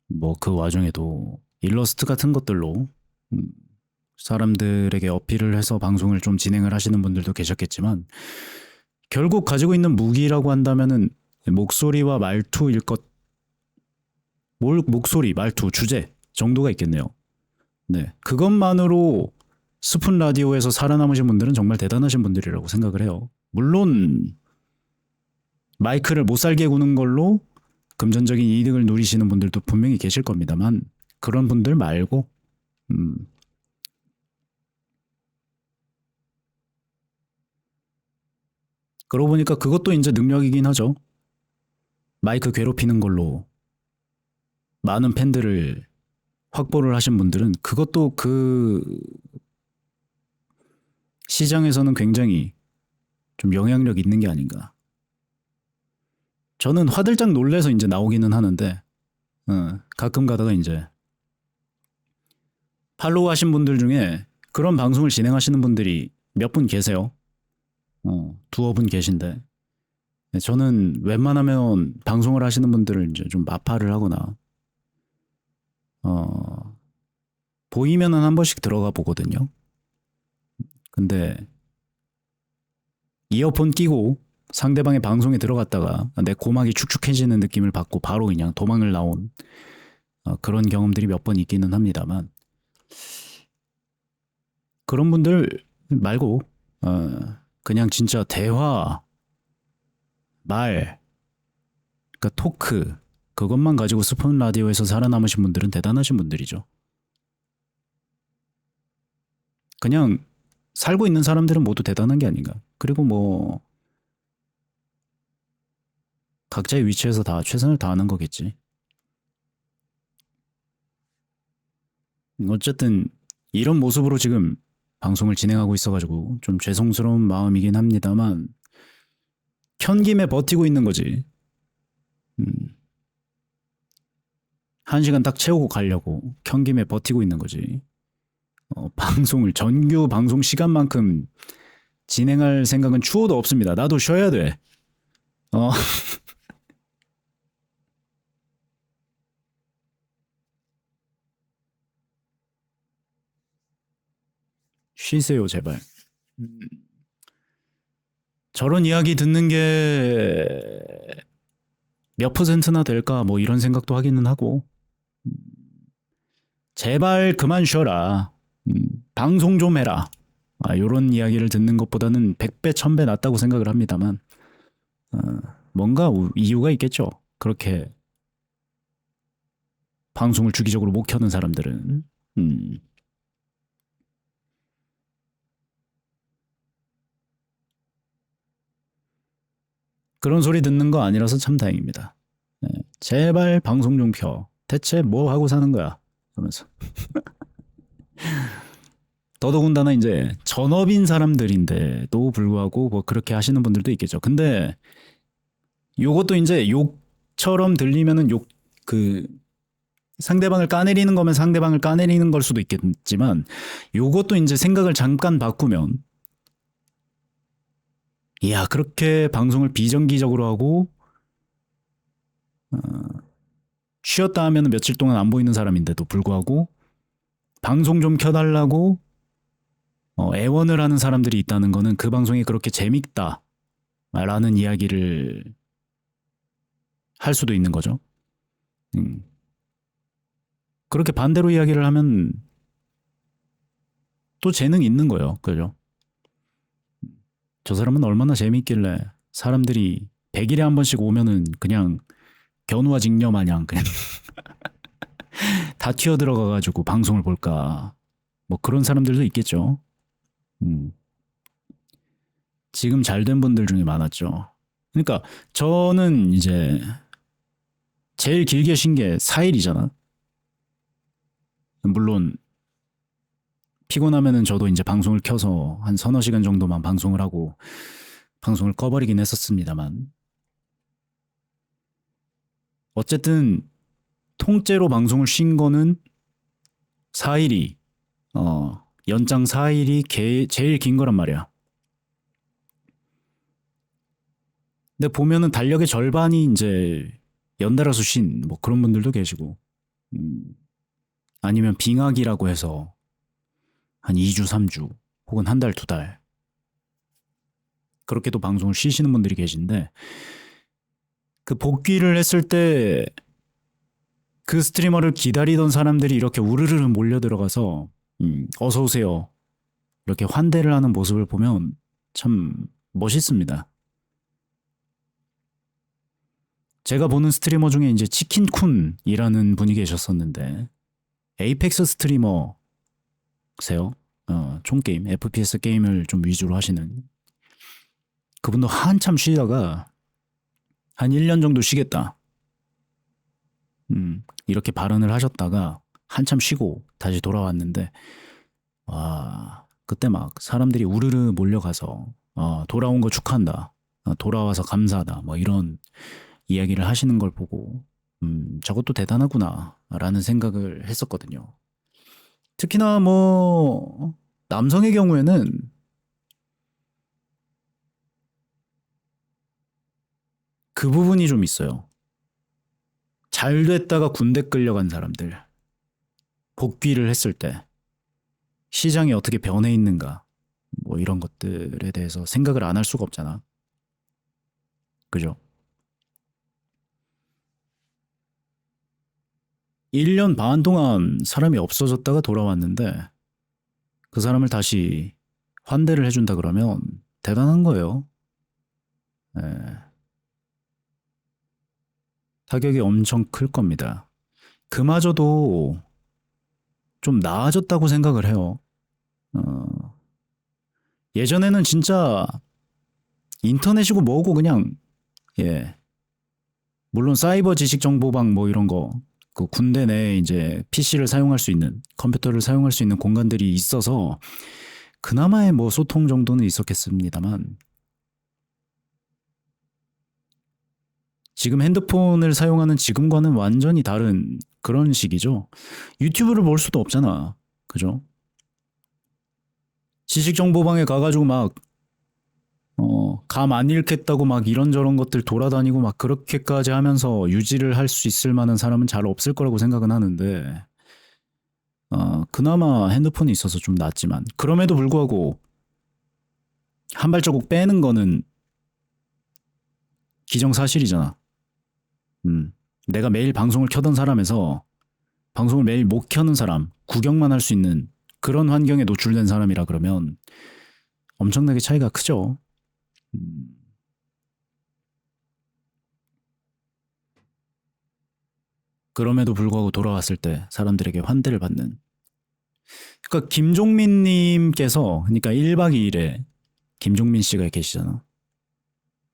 뭐 그 와중에도 일러스트 같은 것들로 사람들에게 어필을 해서 방송을 좀 진행을 하시는 분들도 계셨겠지만 결국 가지고 있는 무기라고 한다면은 목소리와 말투일 것, 목소리, 말투, 주제 정도가 있겠네요. 네, 그것만으로 스푼 라디오에서 살아남으신 분들은 정말 대단하신 분들이라고 생각을 해요. 물론 마이크를 못 살게 구는 걸로 금전적인 이득을 누리시는 분들도 분명히 계실 겁니다만 그런 분들 말고 그러고 보니까 그것도 이제 능력이긴 하죠. 마이크 괴롭히는 걸로 많은 팬들을 확보를 하신 분들은 그것도 그 시장에서는 굉장히 좀 영향력 있는 게 아닌가. 저는 화들짝 놀래서 이제 나오기는 하는데 가끔 가다가 이제 팔로우 하신 분들 중에 그런 방송을 진행하시는 분들이 몇 분 계세요. 두어 분 계신데 저는 웬만하면 방송을 하시는 분들을 이제 좀 마파를 하거나 보이면은 한 번씩 들어가 보거든요. 근데 이어폰 끼고 상대방의 방송에 들어갔다가 내 고막이 축축해지는 느낌을 받고 바로 그냥 도망을 나온 그런 경험들이 몇 번 있기는 합니다만 그런 분들 말고 그냥 진짜 대화, 말, 그러니까 토크 그것만 가지고 스폰 라디오에서 살아남으신 분들은 대단하신 분들이죠. 그냥 살고 있는 사람들은 모두 대단한 게 아닌가. 그리고 뭐 각자의 위치에서 다 최선을 다하는 거겠지. 어쨌든 이런 모습으로 지금 방송을 진행하고 있어가지고 좀 죄송스러운 마음이긴 합니다만 켠김에 버티고 있는 거지. 1시간 딱 채우고 가려고 켠김에 버티고 있는 거지. 방송을 정규 방송 시간만큼 진행할 생각은 추호도 없습니다. 나도 쉬어야 돼. 어. 쉬세요 제발. 저런 이야기 듣는 게 몇 퍼센트나 될까 뭐 이런 생각도 하기는 하고 제발 그만 쉬어라. 방송 좀 해라. 이런 이야기를 듣는 것보다는 100배 1000배 낫다고 생각을 합니다만 뭔가 이유가 있겠죠. 그렇게 방송을 주기적으로 못 켜는 사람들은 그런 소리 듣는 거 아니라서 참 다행입니다. 네, 제발 방송 좀 켜. 대체 뭐 하고 사는 거야? 그러면서 더더군다나 이제 전업인 사람들인데도 불구하고 뭐 그렇게 하시는 분들도 있겠죠. 근데 요것도 이제 욕처럼 들리면은 욕 그 상대방을 까내리는 거면 상대방을 까내리는 걸 수도 있겠지만 요것도 이제 생각을 잠깐 바꾸면 이야 그렇게 방송을 비정기적으로 하고 쉬었다 하면 며칠 동안 안 보이는 사람인데도 불구하고 방송 좀 켜달라고 애원을 하는 사람들이 있다는 거는 그 방송이 그렇게 재밌다 라는 이야기를 할 수도 있는 거죠. 그렇게 반대로 이야기를 하면 또 재능이 있는 거예요. 그죠? 저 사람은 얼마나 재미있길래 사람들이 100일에 한 번씩 오면은 그냥 견우와 직녀 마냥 그냥 다 튀어들어가가지고 방송을 볼까. 뭐 그런 사람들도 있겠죠. 지금 잘된 분들 중에 많았죠. 그러니까 저는 이제 제일 길게 쉰 게 4일이잖아. 물론 피곤하면은 저도 이제 방송을 켜서 한 서너 시간 정도만 방송을 하고 방송을 꺼버리긴 했었습니다만 어쨌든 통째로 방송을 쉰 거는 4일이 연장 4일이 제일 긴 거란 말이야. 근데 보면은 달력의 절반이 이제 연달아서 쉰 뭐 그런 분들도 계시고 아니면 빙하기라고 해서 한 2주, 3주 혹은 한 달, 두 달 그렇게도 방송을 쉬시는 분들이 계신데 그 복귀를 했을 때 그 스트리머를 기다리던 사람들이 이렇게 우르르 몰려 들어가서 어서 오세요 이렇게 환대를 하는 모습을 보면 참 멋있습니다. 제가 보는 스트리머 중에 이제 치킨쿤이라는 분이 계셨었는데 에이펙스 스트리머세요. 총 게임, FPS 게임을 좀 위주로 하시는 그분도 한참 쉬다가 한 1년 정도 쉬겠다. 이렇게 발언을 하셨다가 한참 쉬고 다시 돌아왔는데 와, 그때 막 사람들이 우르르 몰려가서 돌아온 거 축하한다. 돌아와서 감사하다. 뭐 이런 이야기를 하시는 걸 보고 저것도 대단하구나라는 생각을 했었거든요. 특히나 뭐 남성의 경우에는 그 부분이 좀 있어요. 잘 됐다가 군대 끌려간 사람들 복귀를 했을 때 시장이 어떻게 변해 있는가 뭐 이런 것들에 대해서 생각을 안 할 수가 없잖아. 그죠? 1년 반 동안 사람이 없어졌다가 돌아왔는데 그 사람을 다시 환대를 해준다 그러면 대단한 거예요. 예, 타격이 엄청 클 겁니다. 그마저도 좀 나아졌다고 생각을 해요. 어, 예전에는 진짜 인터넷이고 뭐고 그냥 예 물론 사이버 지식 정보방 뭐 이런 거 그 군대 내에 이제 PC를 사용할 수 있는 컴퓨터를 사용할 수 있는 공간들이 있어서 그나마의 뭐 소통 정도는 있었겠습니다만 지금 핸드폰을 사용하는 지금과는 완전히 다른 그런 식이죠. 유튜브를 볼 수도 없잖아. 그죠? 지식 정보방에 가가지고 막 감 안 잃겠다고 막 이런저런 것들 돌아다니고 막 그렇게까지 하면서 유지를 할 수 있을 만한 사람은 잘 없을 거라고 생각은 하는데, 그나마 핸드폰이 있어서 좀 낫지만, 그럼에도 불구하고 한 발자국 빼는 거는 기정사실이잖아. 내가 매일 방송을 켜던 사람에서 방송을 매일 못 켜는 사람, 구경만 할 수 있는 그런 환경에 노출된 사람이라 그러면 엄청나게 차이가 크죠. 그럼에도 불구하고 돌아왔을 때 사람들에게 환대를 받는. 그러니까 김종민님께서 그러니까 1박 2일에 김종민 씨가 계시잖아.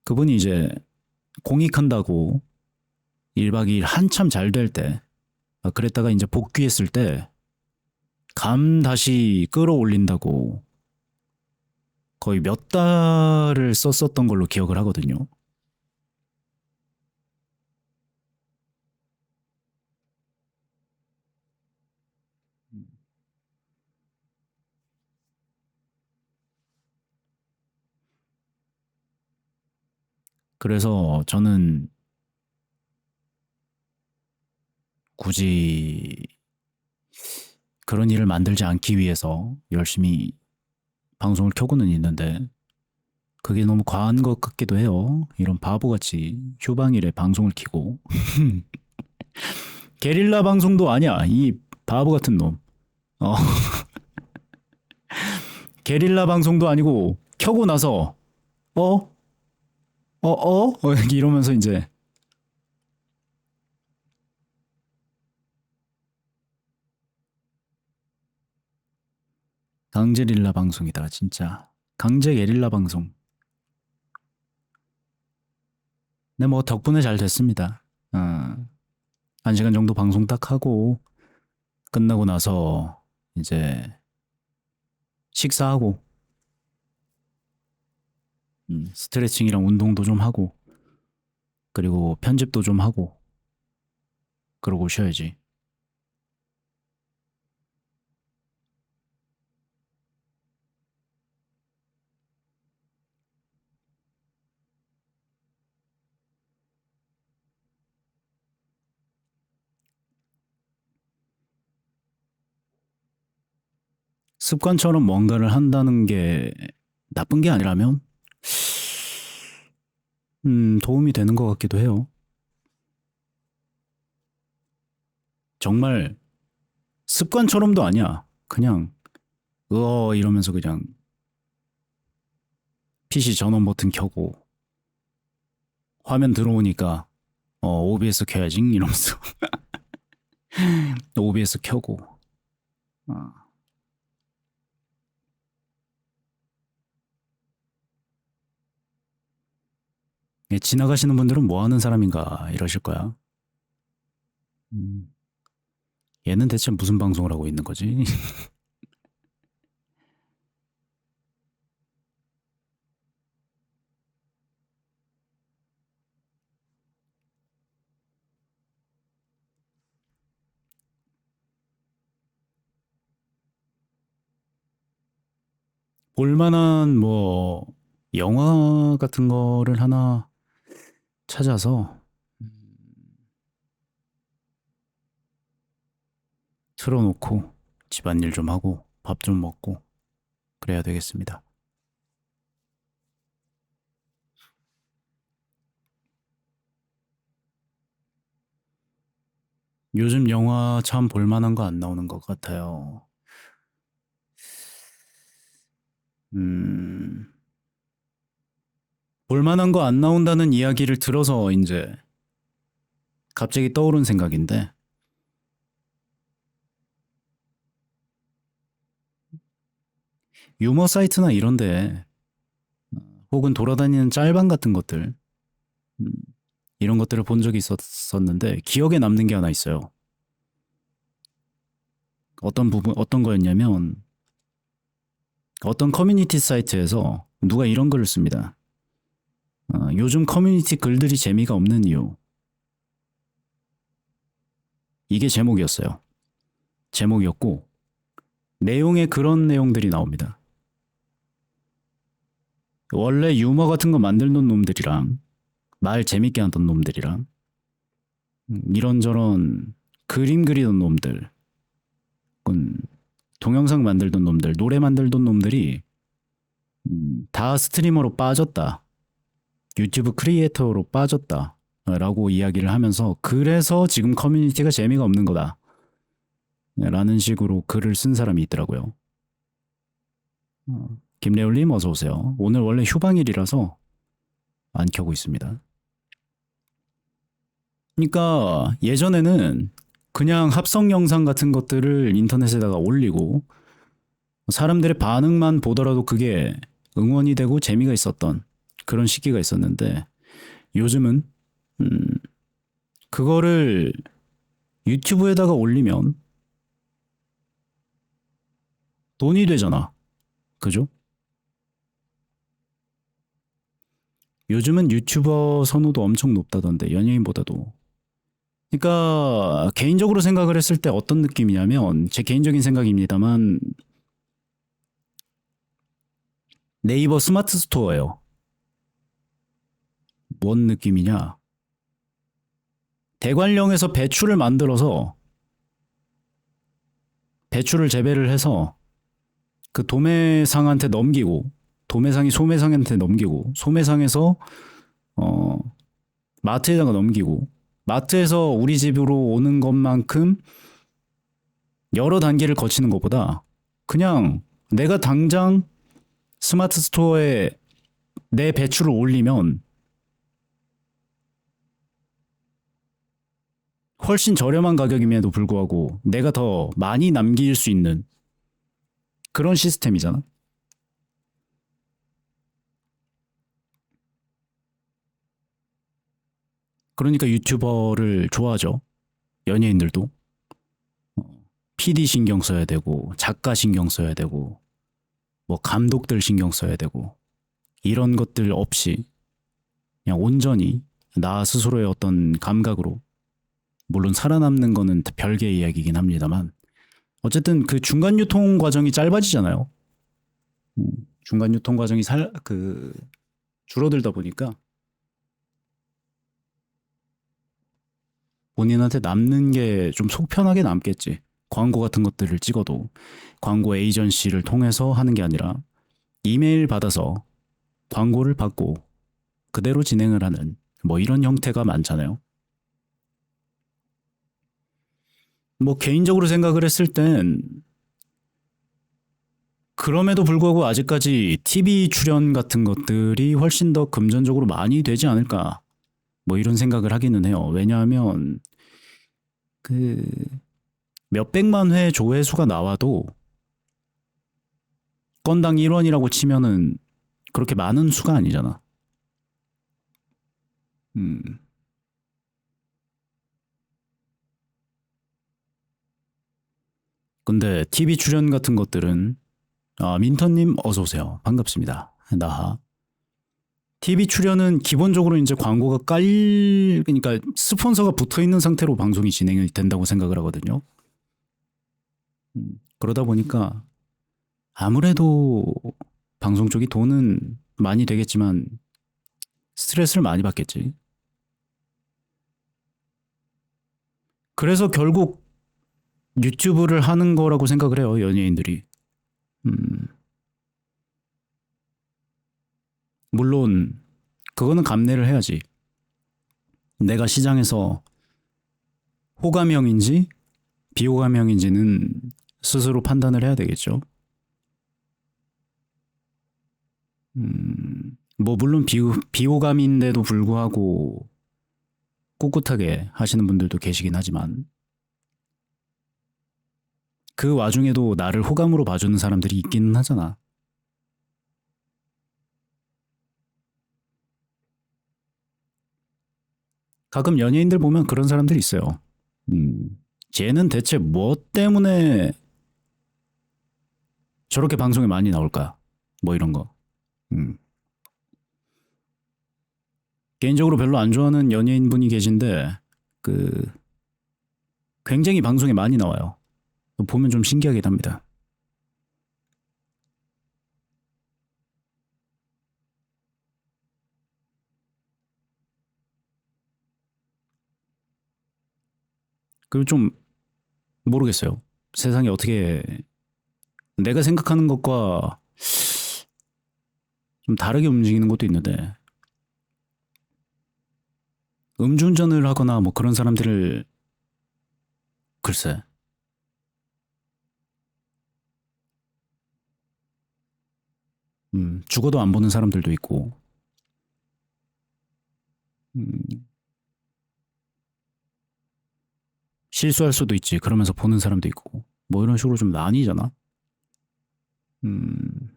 그분이 이제 공익한다고 1박 2일 한참 잘 될 때, 그랬다가 이제 복귀했을 때 감 다시 끌어올린다고 거의 몇 달을 썼었던 걸로 기억을 하거든요. 그래서 저는 굳이 그런 일을 만들지 않기 위해서 열심히 방송을 켜고는 있는데 그게 너무 과한 것 같기도 해요. 이런 바보같이 휴방일에 방송을 켜고 게릴라 방송도 아니야. 이 바보 같은 놈. 어, 게릴라 방송도 아니고 켜고 나서 어? 이러면서 이제 강제릴라 방송이다 진짜. 강제 게릴라 방송. 근데 뭐 덕분에 잘 됐습니다. 1시간 정도 방송 딱 하고 끝나고 나서 이제 식사하고 스트레칭이랑 운동도 좀 하고 그리고 편집도 좀 하고 그러고 쉬어야지. 습관처럼 뭔가를 한다는 게 나쁜 게 아니라면 도움이 되는 것 같기도 해요. 정말 습관처럼도 아니야. 그냥 이러면서 그냥 PC 전원 버튼 켜고 화면 들어오니까 OBS 켜야지 이러면서 OBS 켜고. 어. 예, 지나가시는 분들은 뭐 하는 사람인가 이러실 거야. 얘는 대체 무슨 방송을 하고 있는 거지? 볼만한 뭐 영화 같은 거를 하나 찾아서 틀어놓고 집안일 좀 하고 밥 좀 먹고 그래야 되겠습니다. 요즘 영화 참 볼만한 거 안 나오는 것 같아요. 볼만한 거 안 나온다는 이야기를 들어서 이제 갑자기 떠오른 생각인데, 유머 사이트나 이런데 혹은 돌아다니는 짤방 같은 것들, 음, 이런 것들을 본 적이 있었는데 기억에 남는 게 하나 있어요. 어떤 거였냐면 어떤 커뮤니티 사이트에서 누가 이런 글을 씁니다. 요즘 커뮤니티 글들이 재미가 없는 이유. 이게 제목이었어요. 제목이었고 내용에 그런 내용들이 나옵니다. 원래 유머 같은 거 만들던 놈들이랑 말 재밌게 하던 놈들이랑 이런저런 그림 그리던 놈들, 동영상 만들던 놈들, 노래 만들던 놈들이 다 스트리머로 빠졌다. 유튜브 크리에이터로 빠졌다. 라고 이야기를 하면서 그래서 지금 커뮤니티가 재미가 없는 거다. 라는 식으로 글을 쓴 사람이 있더라고요. 김래울님 어서 오세요. 오늘 원래 휴방일이라서 안 켜고 있습니다. 그러니까 예전에는 그냥 합성 영상 같은 것들을 인터넷에다가 올리고 사람들의 반응만 보더라도 그게 응원이 되고 재미가 있었던 그런 시기가 있었는데 요즘은 그거를 유튜브에다가 올리면 돈이 되잖아. 그죠? 요즘은 유튜버 선호도 엄청 높다던데 연예인보다도. 그러니까 개인적으로 생각을 했을 때 어떤 느낌이냐면 제 개인적인 생각입니다만 네이버 스마트 스토어예요. 뭔 느낌이냐? 대관령에서 배추를 만들어서 배추를 재배를 해서 그 도매상한테 넘기고 도매상이 소매상한테 넘기고 소매상에서 마트에다가 넘기고 마트에서 우리 집으로 오는 것만큼 여러 단계를 거치는 것보다 그냥 내가 당장 스마트 스토어에 내 배추를 올리면 훨씬 저렴한 가격임에도 불구하고 내가 더 많이 남길 수 있는 그런 시스템이잖아. 그러니까 유튜버를 좋아하죠. 연예인들도. PD 신경 써야 되고 작가 신경 써야 되고 뭐 감독들 신경 써야 되고 이런 것들 없이 그냥 온전히 나 스스로의 어떤 감각으로 물론 살아남는 거는 별개의 이야기이긴 합니다만 어쨌든 그 중간 유통 과정이 짧아지잖아요. 중간 유통 과정이 줄어들다 보니까 본인한테 남는 게 좀 속편하게 남겠지. 광고 같은 것들을 찍어도 광고 에이전시를 통해서 하는 게 아니라 이메일 받아서 광고를 받고 그대로 진행을 하는 뭐 이런 형태가 많잖아요. 뭐 개인적으로 생각을 했을 땐 그럼에도 불구하고 아직까지 TV 출연 같은 것들이 훨씬 더 금전적으로 많이 되지 않을까 뭐 이런 생각을 하기는 해요. 왜냐하면 그 몇백만 회 조회수가 나와도 건당 1원이라고 치면은 그렇게 많은 수가 아니잖아. 음. 근데 TV 출연 같은 것들은 민터님 어서 오세요. 반갑습니다. 나하. TV 출연은 기본적으로 이제 광고가 그러니까 스폰서가 붙어 있는 상태로 방송이 진행이 된다고 생각을 하거든요. 그러다 보니까 아무래도 방송 쪽이 돈은 많이 되겠지만 스트레스를 많이 받겠지. 그래서 결국 유튜브를 하는 거라고 생각을 해요, 연예인들이. 음, 물론 그거는 감내를 해야지. 내가 시장에서 호감형인지 비호감형인지는 스스로 판단을 해야 되겠죠. 뭐 물론 비호감인데도 불구하고 꿋꿋하게 하시는 분들도 계시긴 하지만 그 와중에도 나를 호감으로 봐주는 사람들이 있기는 하잖아. 가끔 연예인들 보면 그런 사람들이 있어요. 쟤는 대체 뭐 때문에 저렇게 방송에 많이 나올까? 뭐 이런 거. 음. 개인적으로 별로 안 좋아하는 연예인 분이 계신데 그 굉장히 방송에 많이 나와요. 보면 좀 신기하긴 합니다. 그리고 좀 모르겠어요. 세상이 어떻게 내가 생각하는 것과 좀 다르게 움직이는 것도 있는데 음주운전을 하거나 뭐 그런 사람들을 글쎄 죽어도 안 보는 사람들도 있고 음, 실수할 수도 있지 그러면서 보는 사람도 있고 뭐 이런 식으로 좀 나뉘잖아. 음,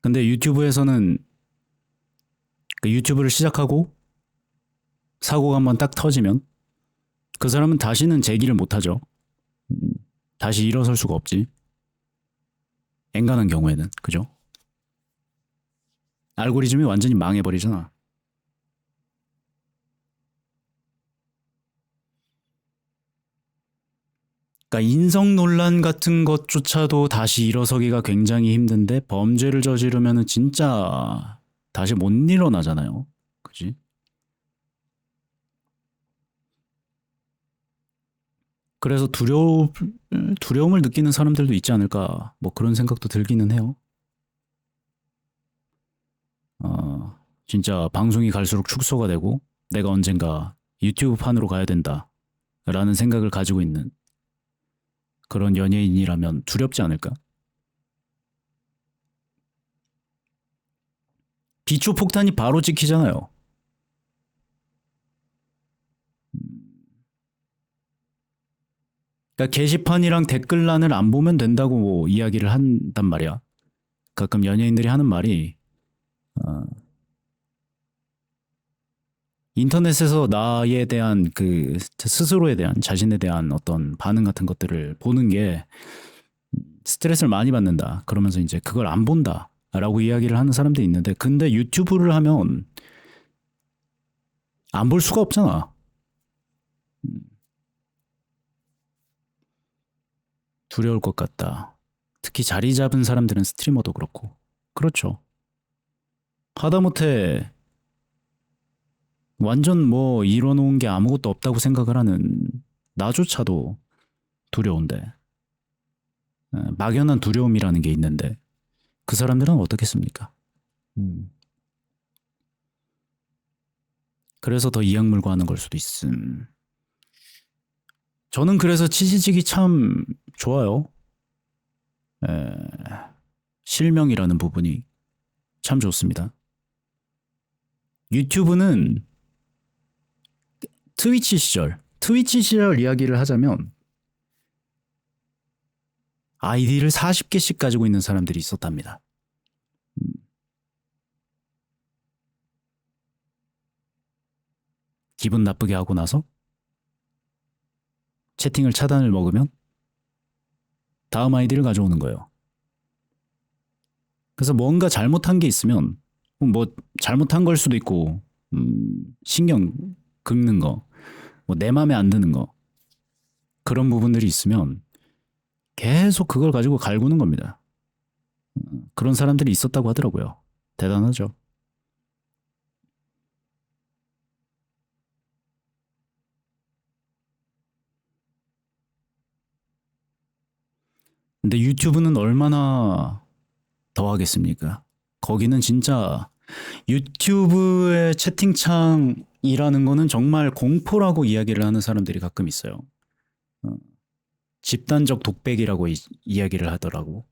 근데 유튜브에서는 그 유튜브를 시작하고 사고가 한번 딱 터지면 그 사람은 다시는 재기를 못하죠. 음, 다시 일어설 수가 없지. 엔간한 경우에는 그죠? 알고리즘이 완전히 망해버리잖아. 그러니까 인성 논란 같은 것조차도 다시 일어서기가 굉장히 힘든데 범죄를 저지르면은 진짜 다시 못 일어나잖아요. 그지? 그래서 두려움을 느끼는 사람들도 있지 않을까. 뭐 그런 생각도 들기는 해요. 진짜 방송이 갈수록 축소가 되고 내가 언젠가 유튜브 판으로 가야 된다라는 생각을 가지고 있는 그런 연예인이라면 두렵지 않을까? 비추 폭탄이 바로 찍히잖아요. 그러니까 게시판이랑 댓글란을 안 보면 된다고 뭐 이야기를 한단 말이야. 가끔 연예인들이 하는 말이 어, 인터넷에서 나에 대한 그 스스로에 대한 자신에 대한 어떤 반응 같은 것들을 보는 게 스트레스를 많이 받는다. 그러면서 이제 그걸 안 본다라고 이야기를 하는 사람들이 있는데 근데 유튜브를 하면 안 볼 수가 없잖아. 두려울 것 같다. 특히 자리 잡은 사람들은 스트리머도 그렇고. 그렇죠. 하다못해 완전 뭐 이뤄놓은 게 아무것도 없다고 생각을 하는 나조차도 두려운데 막연한 두려움이라는 게 있는데 그 사람들은 어떻겠습니까? 음. 그래서 더 이악물고 하는 걸 수도 있음. 저는 그래서 치지직이 참 좋아요. 에, 실명이라는 부분이. 참 좋습니다. 유튜브는 트위치 시절 이야기를 하자면 아이디를 40개씩 가지고 있는 사람들이 있었답니다. 기분 나쁘게 하고 나서 채팅을 차단을 먹으면 다음 아이디를 가져오는 거예요. 그래서 뭔가 잘못한 게 있으면 뭐 잘못한 걸 수도 있고 신경 긁는 거, 뭐 내 맘에 안 드는 거 그런 부분들이 있으면 계속 그걸 가지고 갈구는 겁니다. 그런 사람들이 있었다고 하더라고요. 대단하죠. 근데 유튜브는 얼마나 더 하겠습니까? 거기는 진짜 유튜브의 채팅창이라는 거는 정말 공포라고 이야기를 하는 사람들이 가끔 있어요. 집단적 독백이라고 이야기를 하더라고.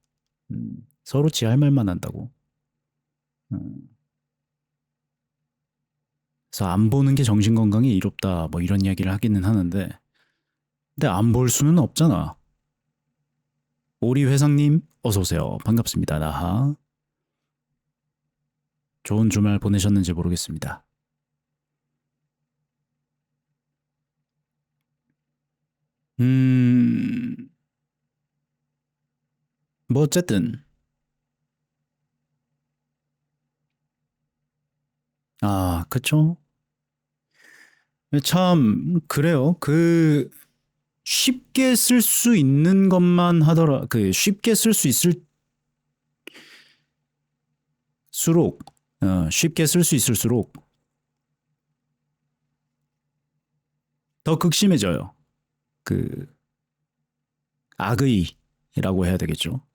서로 지 할 말만 한다고. 그래서 안 보는 게 정신건강에 이롭다 뭐 이런 이야기를 하기는 하는데 근데 안 볼 수는 없잖아. 오리 회장님 어서 오세요. 반갑습니다. 나하. 좋은 주말 보내셨는지 모르겠습니다. 뭐 어쨌든 그쵸? 참 그래요. 그 쉽게 쓸 수 있는 것만 하더라. 그 쉽게 쓸 수 있을수록 쉽게 쓸 수 있을수록 더 극심해져요. 그 악의라고 해야 되겠죠.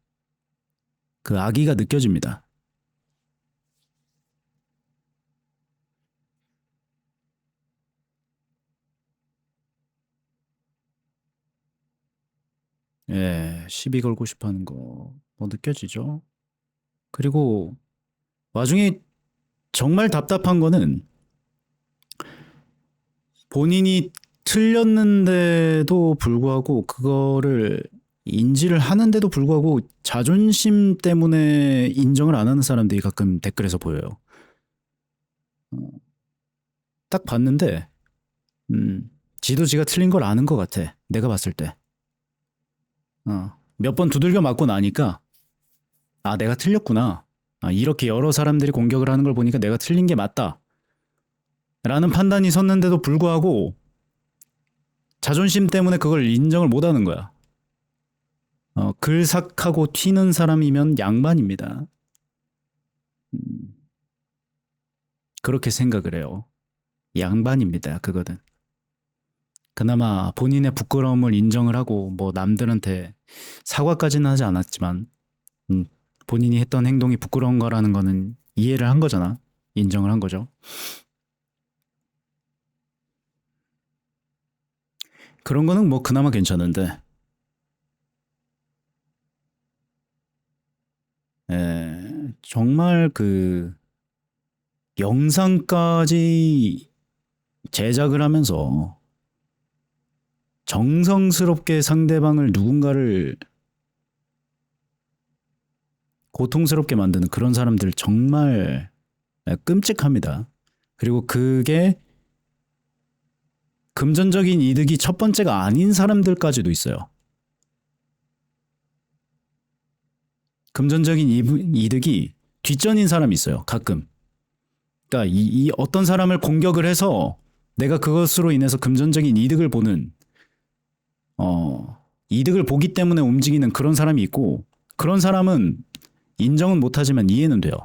그 악의가 느껴집니다. 예, 시비 걸고 싶어 하는 거, 뭐 느껴지죠? 그리고 와중에 정말 답답한 거는 본인이 틀렸는데도 불구하고 그거를 인지를 하는데도 불구하고 자존심 때문에 인정을 안 하는 사람들이 가끔 댓글에서 보여요. 딱 봤는데, 지도 지가 틀린 걸 아는 것 같아. 내가 봤을 때. 몇 번 두들겨 맞고 나니까, 내가 틀렸구나. 이렇게 여러 사람들이 공격을 하는 걸 보니까 내가 틀린 게 맞다. 라는 판단이 섰는데도 불구하고 자존심 때문에 그걸 인정을 못 하는 거야. 글삭하고 튀는 사람이면 양반입니다. 그렇게 생각을 해요. 양반입니다. 그거는. 그나마 본인의 부끄러움을 인정을 하고 뭐 남들한테 사과까지는 하지 않았지만 본인이 했던 행동이 부끄러운 거라는 거는 이해를 한 거잖아. 인정을 한 거죠. 그런 거는 뭐 그나마 괜찮은데 정말 그 영상까지 제작을 하면서 정성스럽게 상대방을 누군가를 고통스럽게 만드는 그런 사람들 정말 끔찍합니다. 그리고 그게 금전적인 이득이 첫 번째가 아닌 사람들까지도 있어요. 금전적인 이득이 뒷전인 사람이 있어요. 가끔. 그러니까 이 어떤 사람을 공격을 해서 내가 그것으로 인해서 금전적인 이득을 보는 이득을 보기 때문에 움직이는 그런 사람이 있고 그런 사람은 인정은 못하지만 이해는 돼요.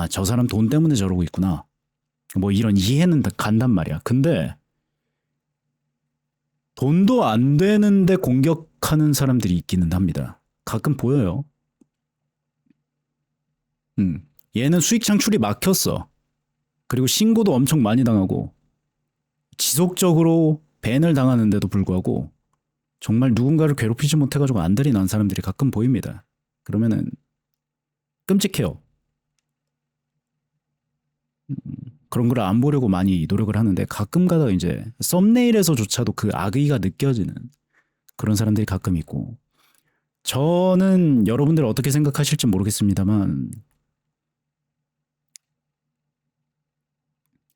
저 사람 돈 때문에 저러고 있구나. 뭐 이런 이해는 간단 말이야. 근데 돈도 안 되는데 공격하는 사람들이 있기는 합니다. 가끔 보여요. 얘는 수익 창출이 막혔어. 그리고 신고도 엄청 많이 당하고 지속적으로 밴을 당하는데도 불구하고 정말 누군가를 괴롭히지 못해가지고 안달이 난 사람들이 가끔 보입니다. 그러면은 끔찍해요. 그런 걸 안 보려고 많이 노력을 하는데 가끔 가다가 이제 썸네일에서조차도 그 악의가 느껴지는 그런 사람들이 가끔 있고, 저는 여러분들 어떻게 생각하실지 모르겠습니다만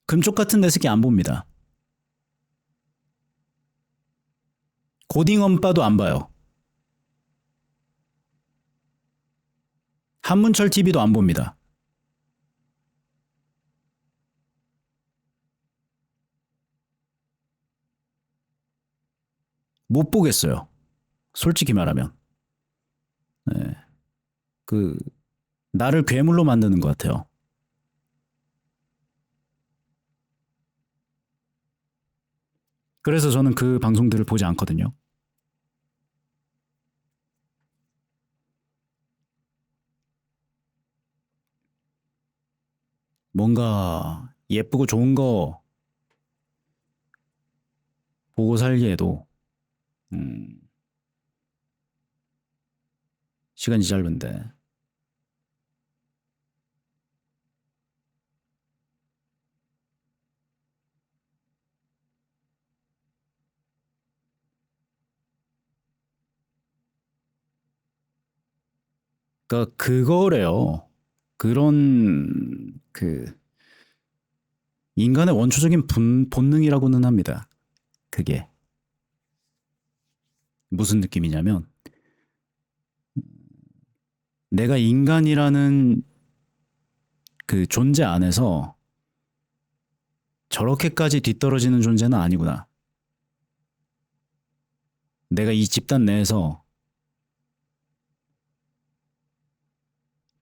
금쪽 같은 내 새끼 안 봅니다. 고딩엄빠도 안 봐요. 한문철 TV도 안 봅니다. 못 보겠어요. 솔직히 말하면. 네. 그 나를 괴물로 만드는 것 같아요. 그래서 저는 그 방송들을 보지 않거든요. 뭔가 예쁘고 좋은 거 보고 살기에도 음, 시간이 짧은데, 그러니까 그거래요. 그런 그 인간의 원초적인 본능이라고는 합니다. 그게 무슨 느낌이냐면, 내가 인간이라는 그 존재 안에서 저렇게까지 뒤떨어지는 존재는 아니구나. 내가 이 집단 내에서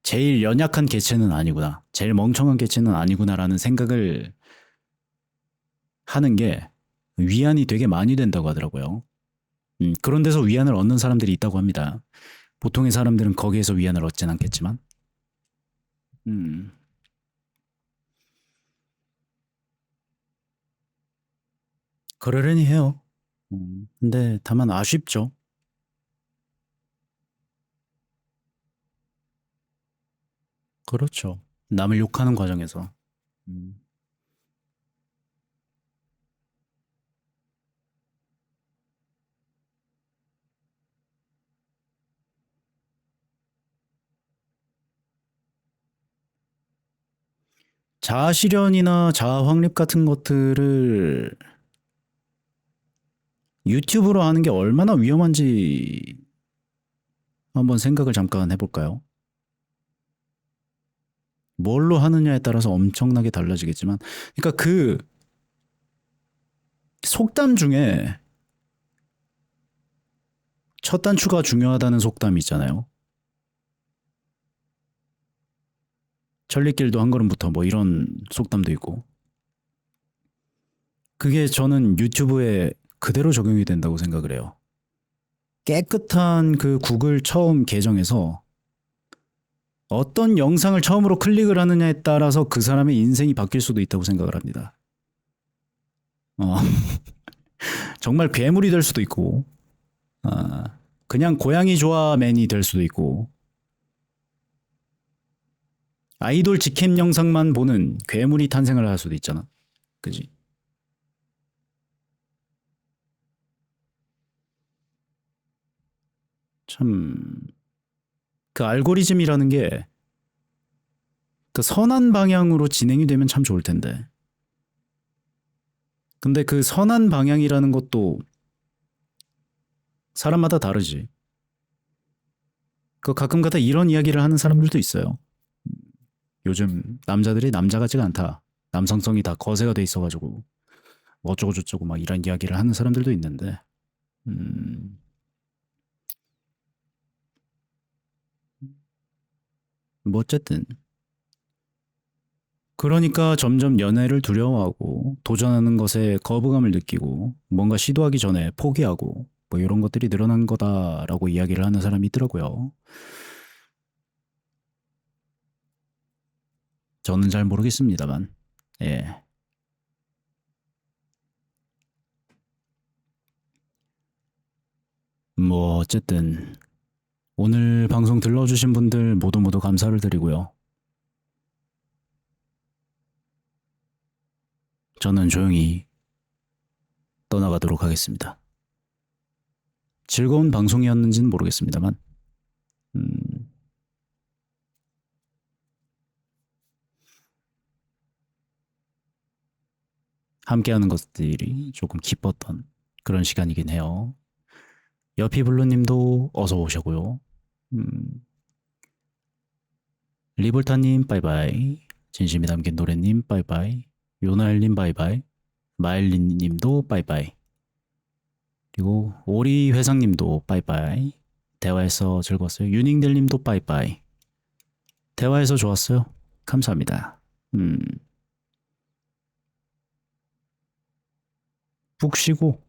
제일 연약한 개체는 아니구나. 제일 멍청한 개체는 아니구나라는 생각을 하는 게 위안이 되게 많이 된다고 하더라고요. 그런 데서 위안을 얻는 사람들이 있다고 합니다. 보통의 사람들은 거기에서 위안을 얻진 않겠지만. 음, 그러려니 해요. 근데 다만 아쉽죠. 그렇죠. 남을 욕하는 과정에서. 음. 자아 실현이나 자아 확립 같은 것들을 유튜브로 하는 게 얼마나 위험한지 한번 생각을 잠깐 해볼까요? 뭘로 하느냐에 따라서 엄청나게 달라지겠지만, 그러니까 그 속담 중에 첫 단추가 중요하다는 속담이 있잖아요. 천리길도 한 걸음부터 뭐 이런 속담도 있고. 그게 저는 유튜브에 그대로 적용이 된다고 생각을 해요. 깨끗한 그 구글 처음 계정에서 어떤 영상을 처음으로 클릭을 하느냐에 따라서 그 사람의 인생이 바뀔 수도 있다고 생각을 합니다. 어, 정말 괴물이 될 수도 있고, 그냥 고양이 좋아맨이 될 수도 있고, 아이돌 직캠 영상만 보는 괴물이 탄생을 할 수도 있잖아. 그지? 참, 그 알고리즘이라는 게 그 선한 방향으로 진행이 되면 참 좋을 텐데. 근데 그 선한 방향이라는 것도 사람마다 다르지. 그 가끔가다 이런 이야기를 하는 사람들도 있어요. 요즘 남자들이 남자 같지가 않다. 남성성이 다 거세가 돼 있어가지고 뭐 어쩌고 저쩌고 막 이런 이야기를 하는 사람들도 있는데, 음, 뭐 어쨌든 그러니까 점점 연애를 두려워하고 도전하는 것에 거부감을 느끼고 뭔가 시도하기 전에 포기하고 뭐 이런 것들이 늘어난 거다라고 이야기를 하는 사람이 있더라고요. 저는 잘 모르겠습니다만, 예. 뭐 어쨌든 오늘 방송 들러주신 분들 모두 모두 감사를 드리고요. 저는 조용히 떠나가도록 하겠습니다. 즐거운 방송이었는지는 모르겠습니다만 함께하는 것들이 조금 기뻤던 그런 시간이긴 해요. 여피블루님도 어서 오시고요. 리볼타님 바이바이, 진심이 담긴 노래님 바이바이, 요나엘님 바이바이, 마일린님도 바이바이, 그리고 오리 회장님도 바이바이. 대화에서 즐거웠어요. 유닝델님도 바이바이. 대화에서 좋았어요. 감사합니다. 푹 쉬고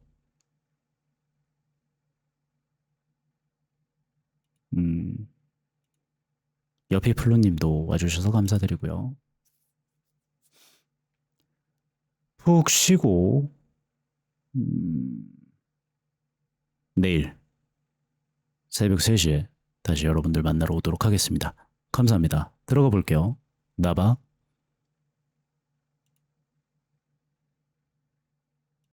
여피플루님도 와주셔서 감사드리고요. 푹 쉬고 내일 새벽 3시에 다시 여러분들 만나러 오도록 하겠습니다. 감사합니다. 들어가 볼게요. 나바.